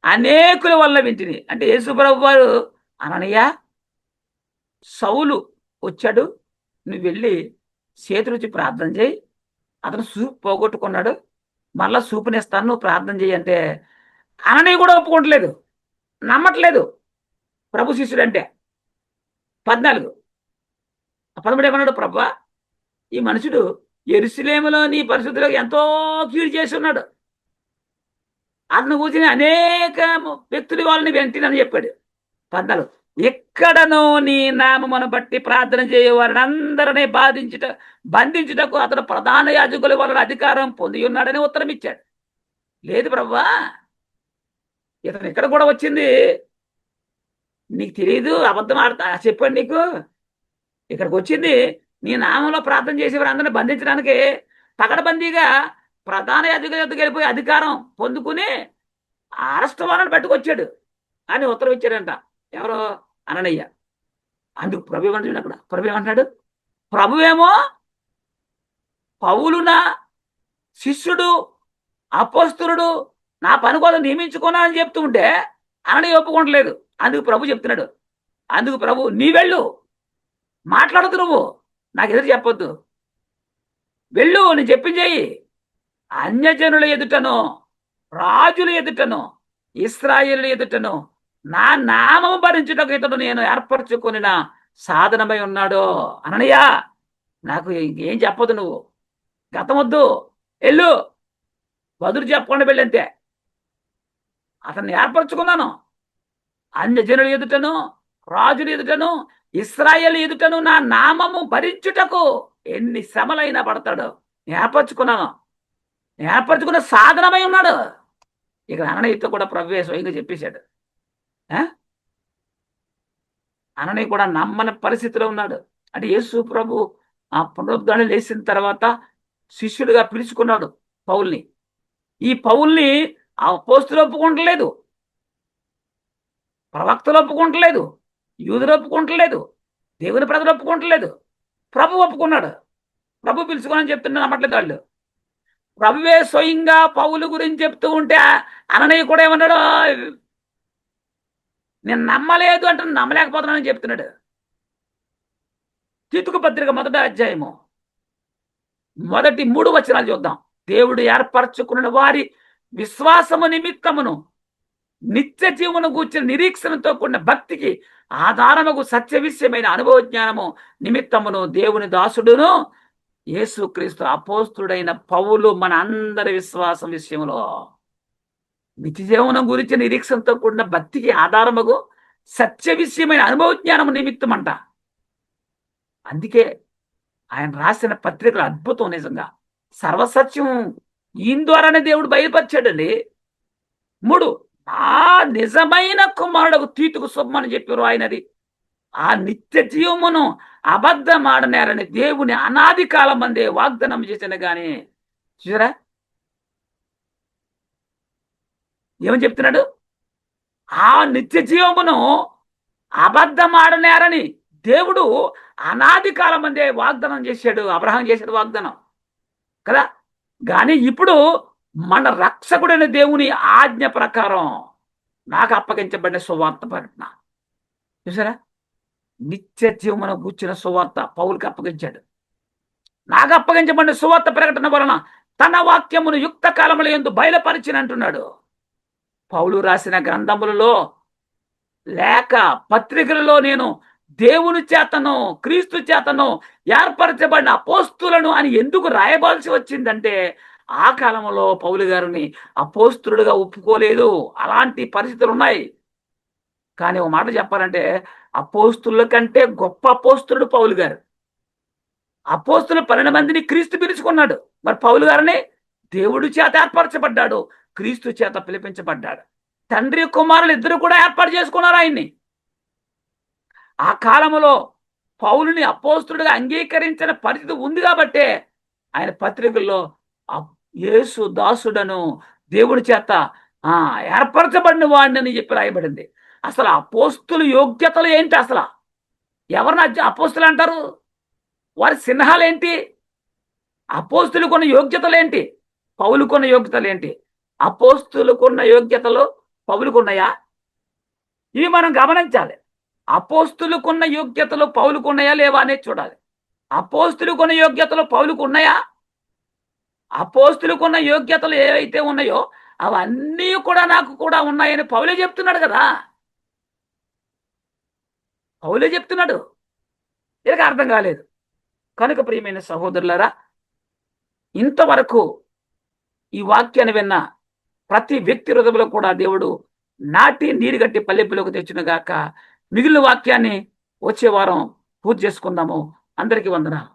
అనేకుల వల్ల వింటిని. అంటే యేసు ప్రభు వారు, అననీయ, సౌలు వచ్చాడు, నువ్వు వెళ్ళి చేతులుచి ప్రార్థన చేయి, అతను సూపు పోగొట్టుకున్నాడు, మళ్ళా సూపునిస్తాను, నువ్వు ప్రార్థన చేయి అంటే అననీయ కూడా ఒప్పుకోవట్లేదు, నమ్మట్లేదు ప్రభు శిష్యుడు అంటే. 14 13 ఏమన్నాడు? ప్రభువా, ఈ మనుషుడు యెరూషలేములో నీ పరిశుద్ధులకు ఎంతో కీడు చేసి ఉన్నాడు, అతను కూర్చుని అనేక వ్యక్తులు వాళ్ళని వెంటినని చెప్పాడు. 14 ఎక్కడనో నీ నామమును బట్టి ప్రార్థన చేయవారిని అందరినీ బంధించుటకు అతను ప్రధాన యాజకుల వలన అధికారం పొంది ఉన్నాడని ఉత్తరం ఇచ్చాడు. లేదు ప్రభువా, ఇతను ఇక్కడ కూడా వచ్చింది, నీకు తెలియదు, అబద్ధం ఆడతా చెప్పండి, నీకు ఇక్కడికి వచ్చింది నీ నామంలో ప్రార్థన చేసేవారు అందరినీ బంధించడానికి పకడ్బందీగా ప్రధాన యాజకుల యొద్దకు వెళ్ళిపోయి అధికారం పొందుకుని అరెస్ట్ వారెంట్ పట్టుకొచ్చాడు అని ఉత్తరం ఇచ్చాడంట. ఎవరో? అననీయ. అందుకు ప్రభు ఏమంటాడు అక్కడ? ప్రభు ఏమంటాడు? ప్రభువేమో పౌలు నా శిష్యుడు, అపోస్తలుడు, నా పని కోసం నియమించుకున్నా అని చెప్తూ ఉంటే అననీయ ఒప్పుకోవట్లేదు. అందుకు ప్రభు చెప్తున్నాడు, అందుకు ప్రభు, నీ వెళ్ళు, మాట్లాడదు, నువ్వు నాకు ఎదురు చెప్పొద్దు, వెళ్ళు, నేను చెప్పించేయి, అన్యజనుల ఎదుటను రాజుల ఎదుటను ఇశ్రాయేలు ఎదుటను నా నామము భరించుటకు ఇతడు నేను ఏర్పరచుకొనిన సాధనమై ఉన్నాడు. అననయ్య, నాకు ఇంకేం చెప్పదు, నువ్వు గతం వద్దు, వెళ్ళు, బదులు చెప్పకుండా వెళ్ళంతే. అతన్ని ఏర్పరచుకున్నాను, అన్యజనుల ఎదుటను రాజుల ఎదుటను ఇశ్రాయేలు ఎదుటను నా నామము భరించుటకు ఎన్ని శ్రమలైనా పడతాడు. ఏర్పరచుకున్నాను, ఏర్పరచుకున్న సాధనమై ఉన్నాడు. ఇక అననయ్యతో కూడా ప్రభువే స్వయంగా చెప్పేశాడు. అననయ్య కూడా నమ్మని పరిస్థితిలో ఉన్నాడు. అంటే యేసు ప్రభు ఆ పునరుద్ధరణ లేచిన తర్వాత శిష్యుడిగా పిలుచుకున్నాడు పౌల్ని. ఈ పౌల్ని ఆ అపోస్తులు ఒప్పుకుంటలేదు, ప్రవక్తలు ఒప్పుకుంటలేదు, యూదులు ఒప్పుకుంటలేదు, దేవుని ప్రజలు ఒప్పుకుంటలేదు. ప్రభు ఒప్పుకున్నాడు. ప్రభు పిలుచుకోనని చెప్తున్నా నమ్మట్లేదు వాళ్ళు. ప్రభువే స్వయంగా పౌలు గురించి చెప్తూ ఉంటే అననయ్య కూడా ఏమన్నాడు, నేను నమ్మలేదు అంటే నమ్మలేకపోతున్నానని చెప్తున్నాడు. తీతుకు పత్రిక 1వ అధ్యాయము మొదటి 3 వచనాలు చూద్దాం. దేవుడు ఏర్పరచుకున్న వారి విశ్వాసము నిమిత్తమును నిత్య జీవన గూర్చిన నిరీక్షణతో కూడిన భక్తికి ఆధారముకు సత్య విషయమైన అనుభవ జ్ఞానము నిమిత్తమును దేవుని దాసుడును యేసుక్రీస్తు అపోస్తుడైన పౌలు మన అందరి విశ్వాసం విషయంలో నిత్య జీవనం గురించి నిరీక్షణతో కూడిన భక్తికి ఆధారముకు సత్య విషయమైన అనుభవ జ్ఞానము నిమిత్తం అంట. అందుకే ఆయన రాసిన పత్రికలు అద్భుతం. నిజంగా సర్వసత్యం ఈయన ద్వారానే దేవుడు బయలుపరిచాడండి. 3, ఆ నిజమైన కుమారుడు తీతుకు శుభమని చెప్పారు ఆయనది. ఆ నిత్య జీవమును అబద్ధమాడనేరని దేవుని అనాది కాలం మందే వాగ్దానం చేసిన గాని చూసారా ఏమని చెప్తున్నాడు? ఆ నిత్య జీవమును అబద్ధమాడనేరని దేవుడు అనాది కాలం మందే వాగ్దానం చేశాడు. అబ్రహాం చేశాడు వాగ్దానం కదా. కానీ ఇప్పుడు మన రక్షకుడైన దేవుని ఆజ్ఞ ప్రకారం నాకు అప్పగించబడిన సువార్త ప్రకటన చూసారా, నిత్య జీవమును కూర్చున్న సువార్త పౌలుకి అప్పగించాడు. నాకు అప్పగించబడిన సువార్త ప్రకటన వలన తన వాక్యమును యుక్త కాలముల యందు బయలుపరిచిన అంటున్నాడు. పౌలు రాసిన గ్రంథములలో లేక పత్రికలలో నేను దేవుని చేతను క్రీస్తు చేతను ఏర్పరచబడిన అపోస్తులను అని ఎందుకు రాయవలసి వచ్చిందంటే ఆ కాలంలో పౌలు గారిని అపోస్తులుగా ఒప్పుకోలేదు. అలాంటి పరిస్థితులు ఉన్నాయి. కానీ ఒక మాట చెప్పాలంటే అపోస్తుల కంటే గొప్ప అపోస్తులుడు పౌలు గారు. అపోస్తులు 12 మందిని క్రీస్తు పిలుచుకున్నాడు. మరి పౌలు గారిని దేవుడి చేత ఏర్పరచబడ్డాడు, క్రీస్తు చేత పిలిపించబడ్డాడు. తండ్రి కుమారులు ఇద్దరు కూడా ఏర్పాటు చేసుకున్నారు ఆయన్ని. ఆ కాలంలో పౌలుని అపోస్తులుగా అంగీకరించిన పరిస్థితి ఉంది కాబట్టే ఆయన పత్రికల్లో యేసు దాసుడను దేవుడి చేత ఏర్పరచబడిన వాడిని అని చెప్పి రాయబడింది. అసలు అపోస్తుల యోగ్యతలు ఏంటి? అసలు ఎవరిని అపోస్తులు అంటారు? వారి చిహ్నాలు ఏంటి? అపోస్తులకున్న యోగ్యతలు ఏంటి? పౌలుకున్న యోగ్యతలు ఏంటి? అపోస్తులకున్న యోగ్యతలు పౌలుకున్నాయా? ఇవి మనం గమనించాలి. అపోస్తులకున్న యోగ్యతలు పౌలుకున్నాయా లేవా అనేది చూడాలి. అపోస్తులకున్న యోగ్యతలు పౌలుకున్నాయా? అపోస్తులకున్న యోగ్యతలు ఏవైతే ఉన్నాయో అవన్నీ కూడా నాకు కూడా ఉన్నాయని పౌలే చెప్తున్నాడు కదా. పౌలే చెప్తున్నాడు. వీళ్ళకి అర్థం కాలేదు. కనుక ప్రియమైన సహోదరులారా, ఇంతవరకు ఈ వాక్యాన్ని విన్న ప్రతి వ్యక్తి హృదయంలో కూడా దేవుడు నాటి నీరు గట్టి పల్లెపులోకి తెచ్చిన గాక. మిగిలిన వాక్యాన్ని వచ్చే వారం పూర్తి చేసుకుందాము. అందరికీ వందనాలు.